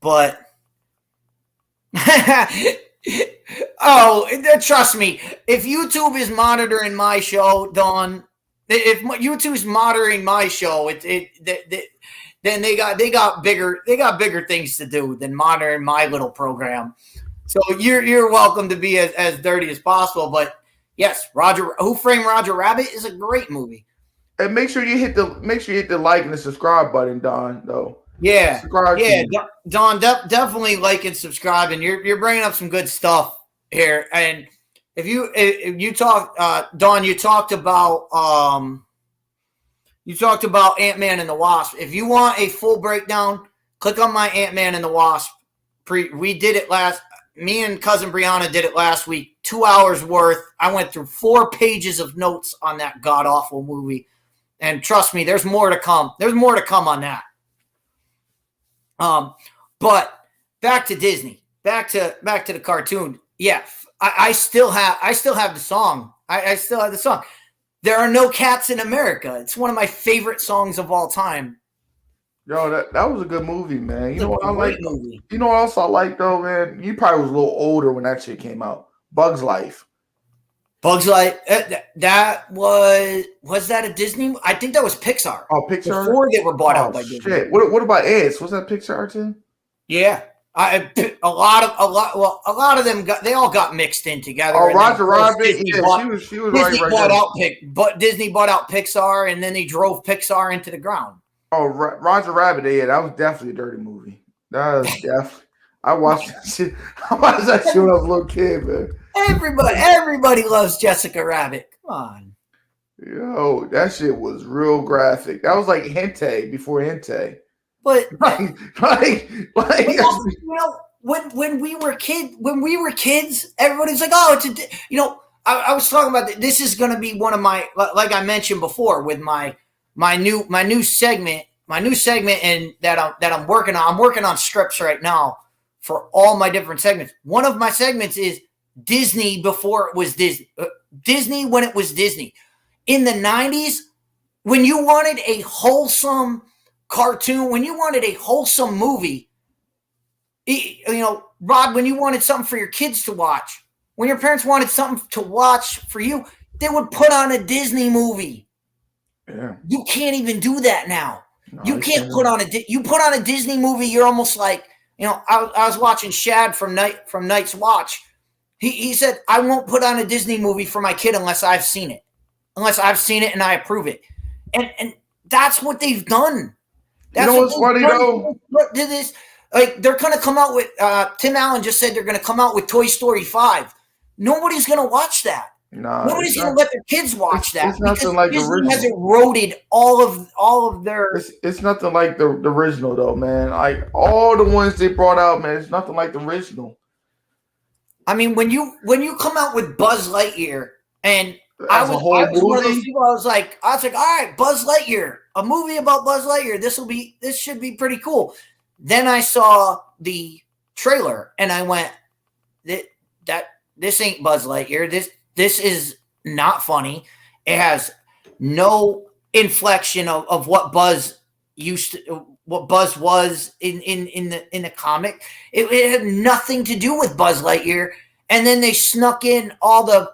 but. Trust me, if YouTube is monitoring my show, Dawn, if YouTube's monitoring my show, then they got bigger things to do than monitoring my little program. So you're welcome to be as dirty as possible. But yes, Who Framed Roger Rabbit is a great movie. And make sure you hit the like and the subscribe button, Don. Though. Yeah, Don, definitely like and subscribe, and you're bringing up some good stuff here. And if you talk, Don, you talked about Ant-Man and the Wasp. If you want a full breakdown, click on my Ant-Man and the Wasp. We did it me and cousin Brianna did it last week. 2 hours worth. I went through 4 pages of notes on that god awful movie, and trust me, there's more to come. There's more to come on that. But back to Disney, back to the cartoon. Yeah, I still have the song. I still have the song. There Are No Cats in America. It's one of my favorite songs of all time. Yo, that was a good movie, man. You know what I like? Movie. You know what else I like though, man? You probably was a little older when that shit came out. Bug's Life. Bug's Life. That was that a Disney? I think that was Pixar. Oh, Pixar. Before they were bought out by Disney. Shit. What about Ants? Was that Pixar too? Yeah. A lot of them they all got mixed in together. Oh, Roger Rabbit. Yeah, she was Disney right bought there. but Disney bought out Pixar, and then they drove Pixar into the ground. Oh, Roger Rabbit. Yeah, that was definitely a dirty movie. That was definitely. I watched that shit. When I was a little kid, man. Everybody loves Jessica Rabbit. Come on. Yo, that shit was real graphic. That was like hentai before hentai. But you know, when we were kids, everybody's like, oh, I was talking about this is going to be one of my, like I mentioned before, with my new segment, and that I'm working on. I'm working on scripts right now for all my different segments. One of my segments is Disney before it was Disney. Disney when it was Disney. In the 90s, when you wanted a wholesome cartoon, when you wanted a wholesome movie, Rod, when you wanted something for your kids to watch, when your parents wanted something to watch for you, they would put on a Disney movie. Yeah. You can't even do that now. No, you can't put on a Disney movie. You're almost like, I was watching Shad from Night's Watch. He said, I won't put on a Disney movie for my kid unless I've seen it and I approve it. And that's what they've done. That's what's funny though? This, they're going to come out with, Tim Allen just said they're going to come out with Toy Story 5. Nobody's going to watch that. Nobody's going to let their kids watch that. It's nothing like the original. Has eroded all of their. It's nothing like the original though, man. Like all the ones they brought out, man, it's nothing like the original. I mean, when you come out with Buzz Lightyear, and I was one of those people. I was like, all right, Buzz Lightyear, a movie about Buzz Lightyear. This should be pretty cool. Then I saw the trailer, and I went, this ain't Buzz Lightyear. This is not funny. It has no inflection of what Buzz was in the comic. It had nothing to do with Buzz Lightyear. And then they snuck in all the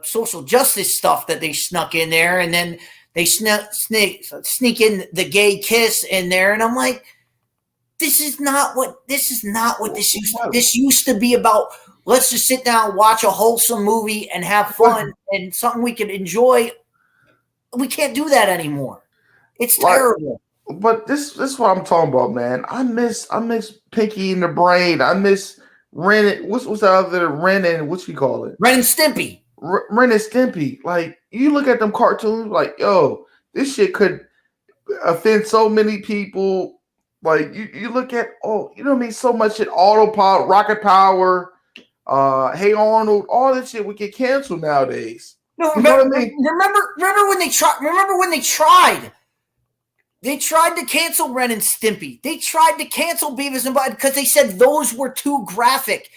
social justice stuff that they snuck in there, and then they sneak in the gay kiss in there, and I'm like, this is not what this used to be about. Let's just sit down, watch a wholesome movie, and have fun, and something we can enjoy. We can't do that anymore. It's terrible. But this is what I'm talking about, man. I miss Pinky and the Brain. I miss Ren. What's the other Ren and what's we call it? Ren and Stimpy. Ren and Stimpy. Like you look at them cartoons, like yo, this shit could offend so many people. Like you look at so much shit. Autopilot, Rocket Power. Hey Arnold, all that shit would get canceled nowadays. No, remember when they tried? Remember when they tried? They tried to cancel Ren and Stimpy. They tried to cancel Beavis and Butthead because they said those were too graphic.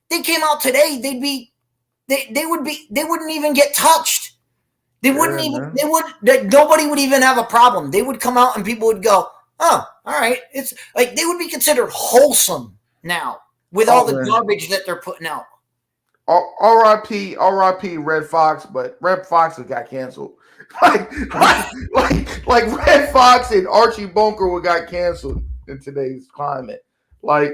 They came out today. They wouldn't even get touched. Nobody would even have a problem. They would come out and people would go, oh, all right. It's like they would be considered wholesome now. With all the garbage that they're putting out. R.I.P. Red Fox, but Red Fox got canceled. like Red Fox and Archie Bunker got canceled in today's climate. I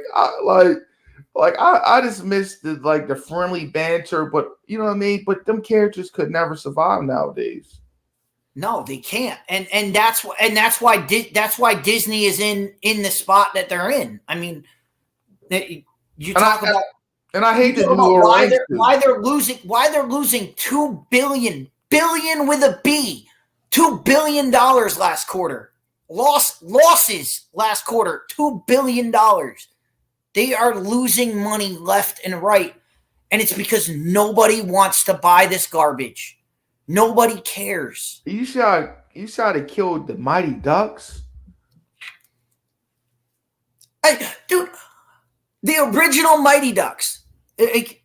just miss the friendly banter, but you know what I mean. But them characters could never survive nowadays. No, they can't, and that's why Disney is in the spot that they're in. I mean. You talk about, and I hate to do why they're losing $2 billion with a B, $2 billion last quarter. Losses last quarter, $2 billion. They are losing money left and right, and it's because nobody wants to buy this garbage. Nobody cares. You saw they killed the Mighty Ducks. Dude, the original Mighty Ducks. The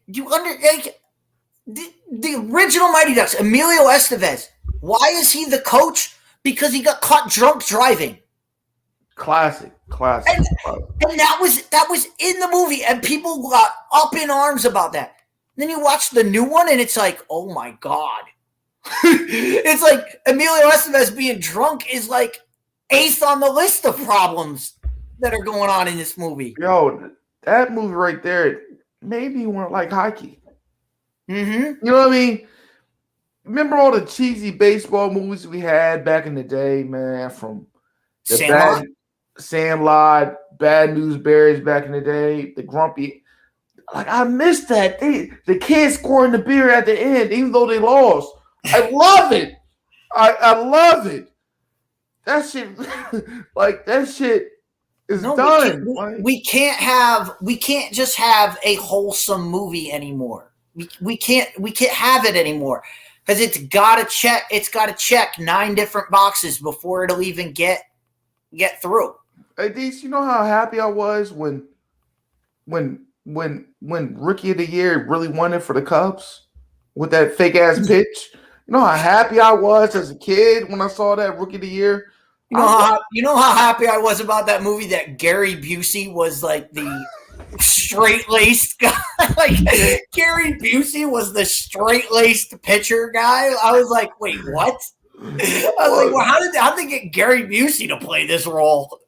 original Mighty Ducks, Emilio Estevez. Why is he the coach? Because he got caught drunk driving. Classic. And that was in the movie, and people got up in arms about that. Then you watch the new one, and it's like, oh my God. It's like Emilio Estevez being drunk is like eighth on the list of problems that are going on in this movie. Yo, that movie right there made me want to like hockey. Mm-hmm. You know what I mean? Remember all the cheesy baseball movies we had back in the day, man, from the Sandlot, Bad News Bears back in the day, the Grumpy. Like, I missed that. The kids scoring the beer at the end, even though they lost. I love it. I love it. That shit, like, that shit is done. We can't just have a wholesome movie anymore. We can't have it anymore. Because it's gotta check 9 different boxes before it'll even get through. Hey, Dees, you know how happy I was when Rookie of the Year really won it for the Cubs with that fake ass pitch? You know how happy I was as a kid when I saw that Rookie of the Year? You know how happy I was about that movie that Gary Busey was like the straight-laced guy. Like Gary Busey was the straight-laced pitcher guy. I was like, wait, what? I was like, well, how did they get Gary Busey to play this role?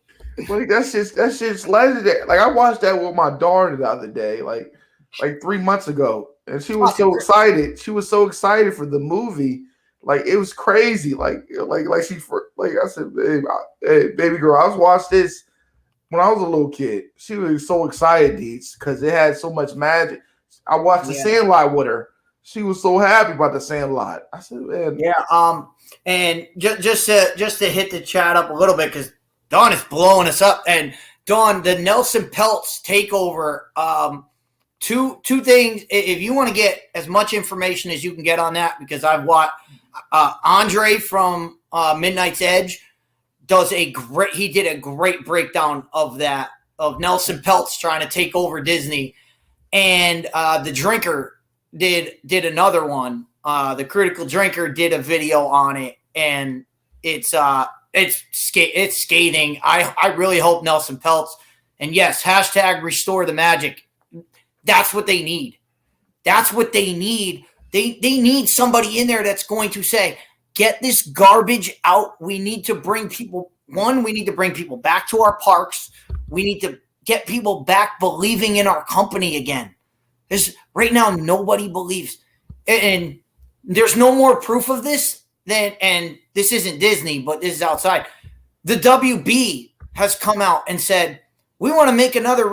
Like that's just legendary. Like I watched that with my daughter the other day, like 3 months ago, and she was so excited. She was so excited for the movie. Like it was crazy. Like I said, hey, baby girl, I was watching this when I was a little kid. She was so excited, because it had so much magic. I watched The Sandlot with her. She was so happy about The Sandlot. I said, man, yeah. And just to hit the chat up a little bit, because Dawn is blowing us up. And Dawn, the Nelson Peltz takeover. Two things. If you want to get as much information as you can get on that, because I've watched Andre from Midnight's Edge he did a great breakdown of that, of Nelson Peltz trying to take over Disney, and the Drinker did another one. The Critical Drinker did a video on it, and it's scathing. I really hope Nelson Peltz, and yes, hashtag restore the magic. That's what they need. That's what they need. They need somebody in there that's going to say, get this garbage out. We need to bring people back to our parks. We need to get people back believing in our company again. Right now, nobody believes. And there's no more proof of this and this isn't Disney, but this is outside. The WB has come out and said, we want to make another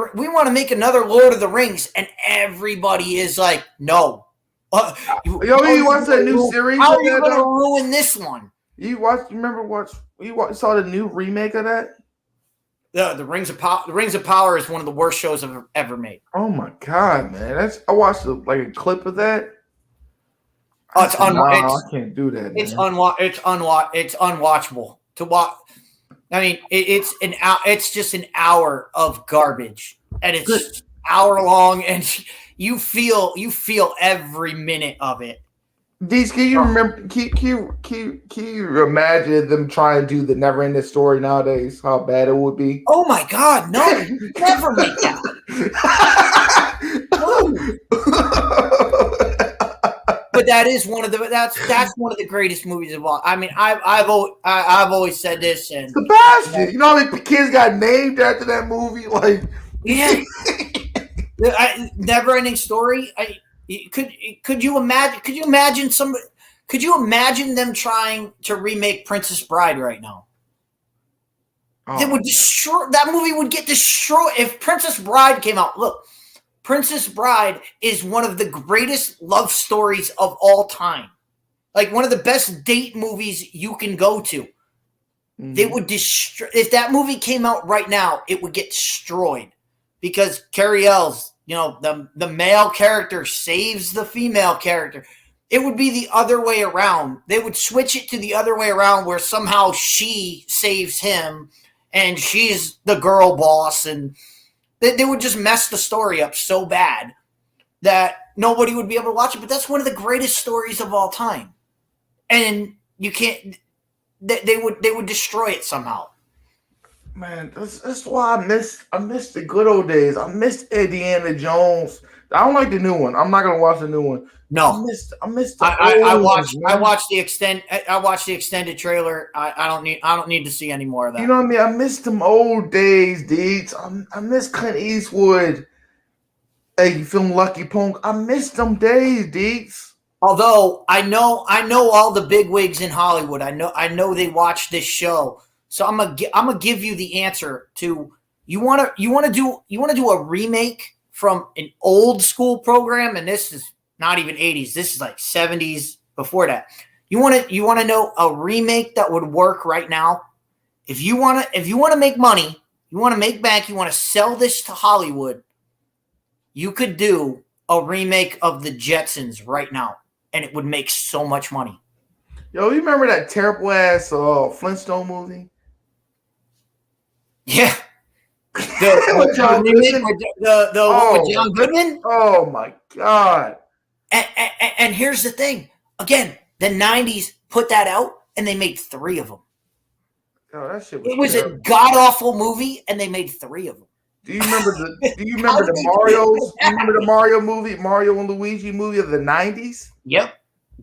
Lord of the Rings, and everybody is like, no. You watched that new series? How are you going to ruin this one? You saw the new remake of that? The Rings of Power. The Rings of Power is one of the worst shows I've ever made. Oh my God, man! I watched a clip of that. Oh, I can't do that. It's unwatchable to watch. I mean, it's just an hour of garbage, and it's hour long, and you feel every minute of it. These, can you remember? Can you imagine them trying to do the Never Ending Story nowadays? How bad it would be. Oh my God, no! Never make that. But that is one of the greatest movies of all. I mean, I've always said this, and Sebastian, you know how many kids got named after that movie? Like, yeah, Never Ending Story. Could you imagine? Could you imagine them trying to remake Princess Bride right now? Oh. They would destroy that movie. Would get destroyed if Princess Bride came out. Look. Princess Bride is one of the greatest love stories of all time. Like one of the best date movies you can go to. Mm-hmm. They would destroy if that movie came out right now, it would get destroyed because Carrie Ells, the male character saves the female character. It would be the other way around. They would switch it to the other way around where somehow she saves him and she's the girl boss, and They would just mess the story up so bad that nobody would be able to watch it. But that's one of the greatest stories of all time, and you can't. They would destroy it somehow. Man, that's why I miss the good old days. I miss Indiana Jones. I don't like the new one. I'm not gonna watch the new one. No, I missed the old ones, man. I watched the extended trailer. I don't need to see any more of that. You know what I mean? I miss them old days, dudes. I miss Clint Eastwood. Hey, you feeling Lucky Punk? I miss them days, dudes. Although I know all the big wigs in Hollywood. I know they watch this show. So I'm gonna give you the answer to you want to do a remake from an old school program, and this is not even 80s. This is like 70s before that. You want to know a remake that would work right now? If you want to make money, you want to make bank, you want to sell this to Hollywood, you could do a remake of the Jetsons right now, and it would make so much money. Yo, you remember that terrible ass Flintstone movie? Yeah. With John Goodman? With John Goodman? Oh my God. And here's the thing. Again, the 90s put that out and they made 3 of them. Oh, that shit was a god-awful movie and they made 3 of them. Do you remember the Mario? Do you remember the Mario movie, Mario and Luigi movie of the 90s? Yep.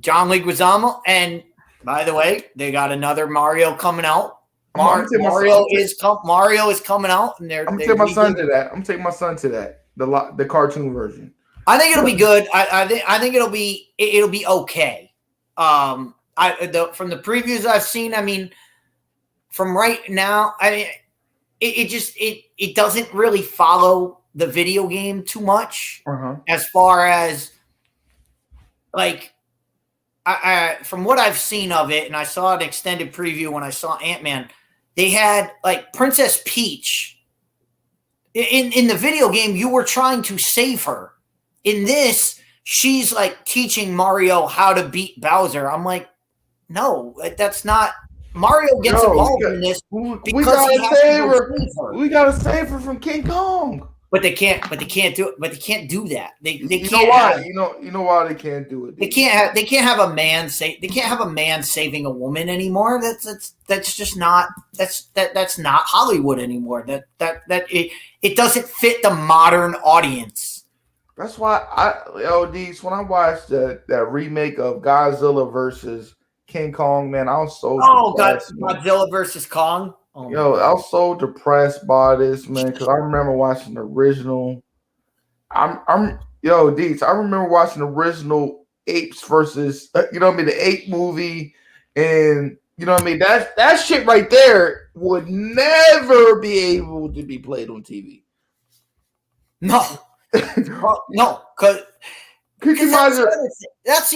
John Leguizamo, and by the way, they got another Mario coming out. Mario is coming out, and I'm gonna take my son to that. I'm taking my son to that. The cartoon version. I think it'll be good. I think it'll be okay. From the previews I've seen, I mean, from right now, I mean, it doesn't really follow the video game too much as far as like. From what I've seen of it, and I saw an extended preview when I saw Ant-Man, they had like Princess Peach. In the video game, you were trying to save her. In this, she's like teaching Mario how to beat Bowser. I'm like, no, that's not. Mario gets involved in this because we gotta save her. We gotta save her from King Kong. But they can't do it. But they can't do that. They can't. Know why? You know why they can't do it. They can't have a man saving a woman anymore. That's just not that's not Hollywood anymore. It doesn't fit the modern audience. That's why when I watched that remake of Godzilla versus King Kong, man, I was so Godzilla versus Kong. I was so depressed by this, man, because I remember watching the original. I remember watching the original Apes versus, the Ape movie, and that shit right there would never be able to be played on TV. No, no, because that's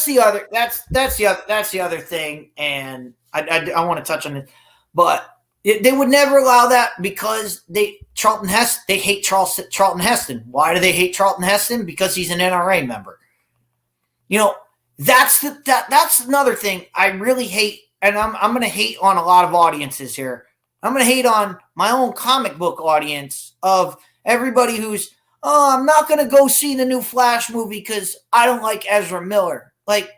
the other thing, and I want to touch on it, but. They would never allow that because they hate Charlton Heston. Why do they hate Charlton Heston? Because he's an NRA member. That's another thing I really hate, and I'm going to hate on a lot of audiences here. I'm going to hate on my own comic book audience of everybody who's, I'm not going to go see the new Flash movie because I don't like Ezra Miller. Like,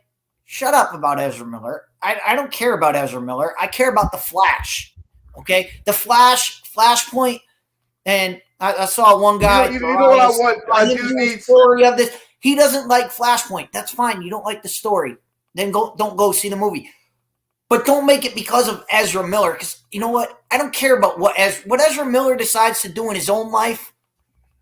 shut up about Ezra Miller. I don't care about Ezra Miller. I care about the Flash. Okay, the Flashpoint, and I saw one guy. You know what I want? I do need story of this. He doesn't like Flashpoint. That's fine. You don't like the story, then don't go see the movie. But don't make it because of Ezra Miller. Because you know what? I don't care about what Ezra Miller decides to do in his own life.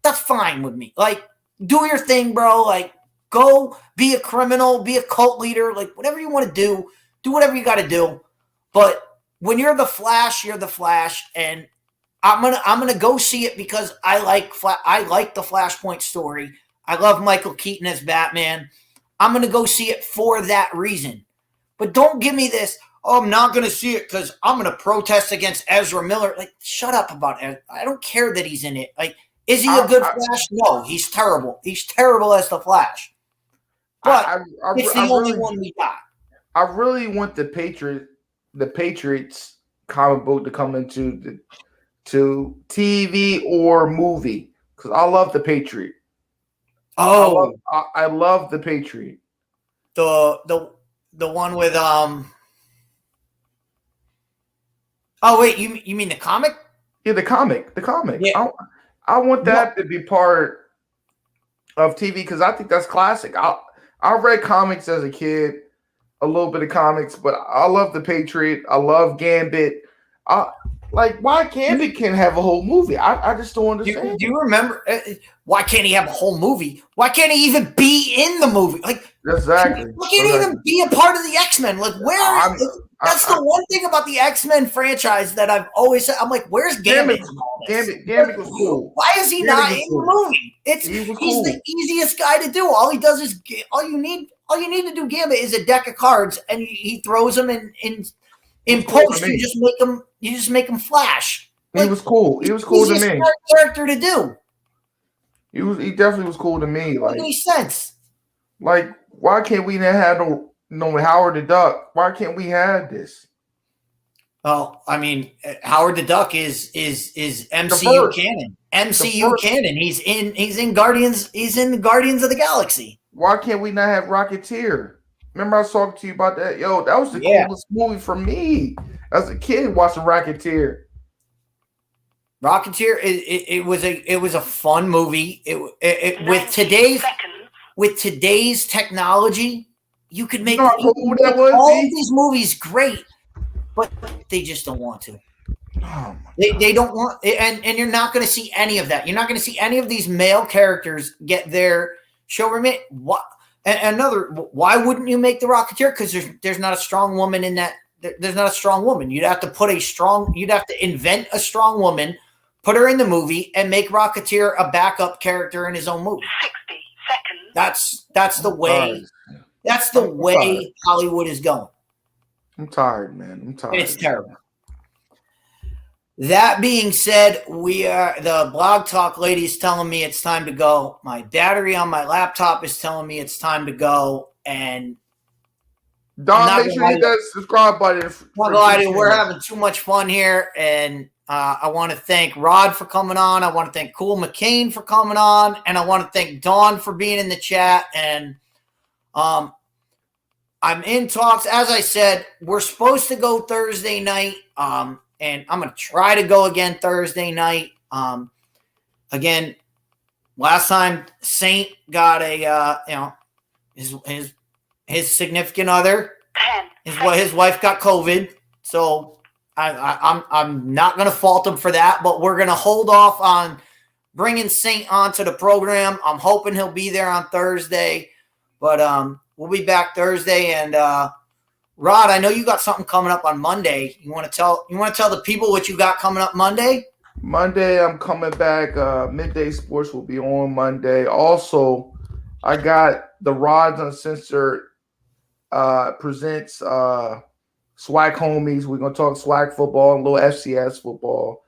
That's fine with me. Like, do your thing, bro. Like, go be a criminal, be a cult leader. Like, whatever you want to do whatever you got to do. But when you're the Flash, you're the Flash, and I'm gonna go see it because I like the Flashpoint story. I love Michael Keaton as Batman. I'm gonna go see it for that reason. But don't give me this. Oh, I'm not gonna see it because I'm gonna protest against Ezra Miller. Like, shut up about it. I don't care that he's in it. Like, is he a good Flash? No, he's terrible. He's terrible as the Flash. But it's the only one we got. I really want the Patriots comic book to come into to TV or movie. because I love the Patriot. Oh, I love the Patriot. the one with Oh wait, you mean the comic? Yeah, the comic. Yeah. I want that to be part of TV because I think that's classic. I read comics as a kid, a little bit of comics, but I love the Patriot. I love Gambit. Why Gambit can't have a whole movie? I just don't understand. Do you remember? Why can't he have a whole movie? Why can't he even be in the movie? Like Exactly. Why can't he even be a part of the X-Men? Like that's the one thing about the X-Men franchise that I've always said. I'm like, where's Gambit? Gambit was cool. Why is he not in the movie? He's the easiest guy to do. All he does is all you need to do Gambit is a deck of cards, and he throws them in post. You just make him flash. He was cool. He was cool to me. Character to do. He definitely was cool to me. Doesn't make any sense. Like, why can't we have no Howard the Duck? Why can't we have this? Well, I mean, Howard the Duck is MCU canon. MCU canon. He's in Guardians. He's in the Guardians of the Galaxy. Why can't we not have Rocketeer? Remember I was talking to you about that? Yo, that was the coolest movie for me as a kid watching Rocketeer. Rocketeer. It was a fun movie. With today's technology, you could make all these movies great, but they just don't want to. They don't want, and you're not going to see any of that. You're not going to see any of these male characters get their show remit. What? Why wouldn't you make the Rocketeer? Because there's not a strong woman in that. There's not a strong woman. You'd have to invent a strong woman, put her in the movie, and make Rocketeer a backup character in his own movie. 60 seconds. That's the way. That's the way Hollywood is going. I'm tired, man. I'm tired. It's terrible. That being said, the Blog Talk lady is telling me it's time to go. My battery on my laptop is telling me it's time to go. And Don, make sure you hit that subscribe button. We're having too much fun here. And I want to thank Rod for coming on. I want to thank Cool McCain for coming on. And I want to thank Dawn for being in the chat. And I'm in talks. As I said, we're supposed to go Thursday night. And I'm going to try to go again Thursday night. Again, last time Saint got his significant other, his wife got COVID. So I'm not going to fault him for that, but we're going to hold off on bringing Saint onto the program. I'm hoping he'll be there on Thursday, but we'll be back Thursday. And Rod, I know you got something coming up on Monday. You want to tell the people what you got coming up Monday? Monday, I'm coming back. Midday Sports will be on Monday. Also, I got the Rods Uncensored presents Swag Homies. We're gonna talk swag football and a little FCS football.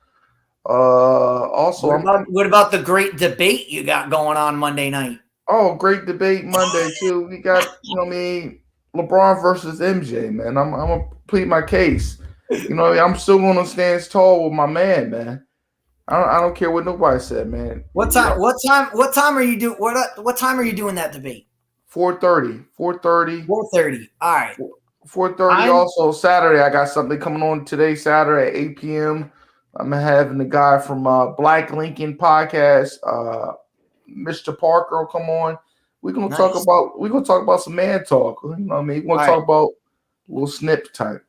Also, what about the great debate you got going on Monday night? Oh, great debate Monday too. We got LeBron versus MJ, man. I'm gonna plead my case. I'm still gonna stand tall with my man. I don't care what nobody said, man. What time are you doing? What time are you doing that debate? 4:30. 4:30. All right. 4:30. Also Saturday, I got something coming on today, Saturday at 8 p.m. I'm having the guy from Black Lincoln podcast, Mr. Parker, will come on. We're gonna talk about some man talk. You know what I mean? We're gonna talk about a little snip type.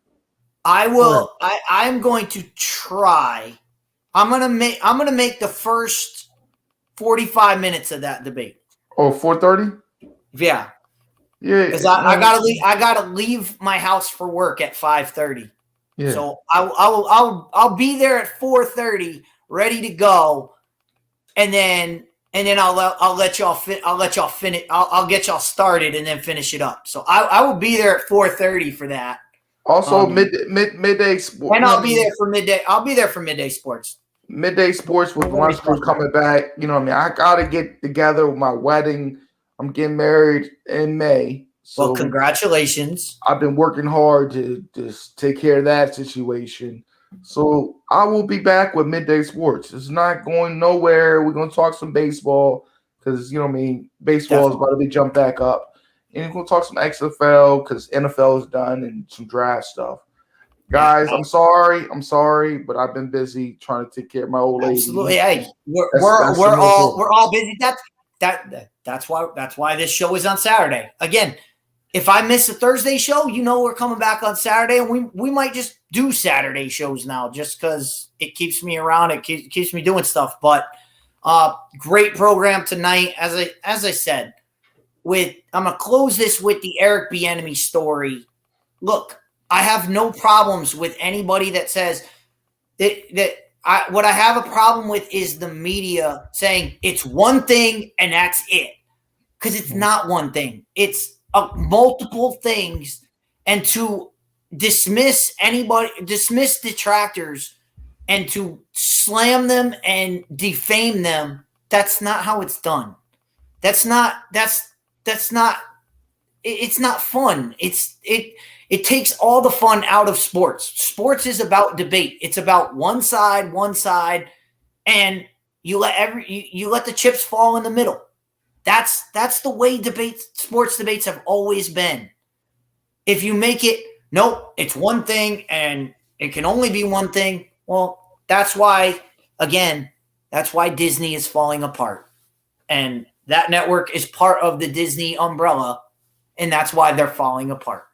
I will. I'm going to try. I'm gonna make the first 45 minutes of that debate. Oh, 4:30? Yeah. Yeah. Because I gotta leave my house for work at 5:30. Yeah. So I'll be there at 4:30, ready to go, and then I'll let y'all finish. I'll get y'all started and then finish it up. So I will be there at 4:30 for that. Also, midday sports. And I'll be there for midday. I'll be there for midday sports. Midday sports with lunch crew coming back. You know what I mean? I gotta get together with my wedding. I'm getting married in May. So well, congratulations. I've been working hard to just take care of that situation. So I will be back with Midday Sports. It's not going nowhere. We're going to talk some baseball because, you know what I mean, baseball is about to be jumped back up. And we're going to talk some XFL because NFL is done and some draft stuff. Guys, I'm sorry, but I've been busy trying to take care of my old lady. Absolutely. Hey, we're all busy. That's why this show is on Saturday. Again, if I miss a Thursday show, we're coming back on Saturday, and we might just do Saturday shows now just because it keeps me around. It keeps me doing stuff. But great program tonight. As I said, I'm gonna close this with the Eric Bieniemy story. Look, I have no problems with anybody that says what I have a problem with is the media saying it's one thing and that's it, because it's not one thing. It's multiple things, and to dismiss detractors and to slam them and defame them, that's not how it's done. It's not fun. It takes all the fun out of sports. Sports is about debate. It's about one side, and you let the chips fall in the middle. That's the way sports debates have always been. If you make it, nope, it's one thing and it can only be one thing, well, that's why Disney is falling apart. And that network is part of the Disney umbrella, and that's why they're falling apart.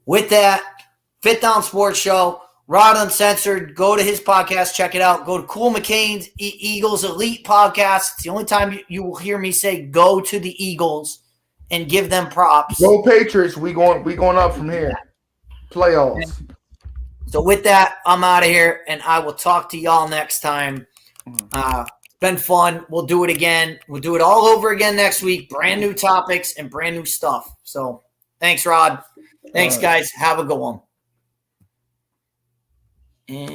With that, Fit Down Sports Show, Rod Uncensored, go to his podcast, check it out. Go to Cool McCain's Eagles Elite podcast. It's the only time you will hear me say go to the Eagles and give them props. Go Patriots. We going up from here. Playoffs. So with that, I'm out of here, and I will talk to y'all next time. It's been fun. We'll do it again. We'll do it all over again next week. Brand new topics and brand new stuff. So thanks, Rod. Thanks, guys. Have a good one. And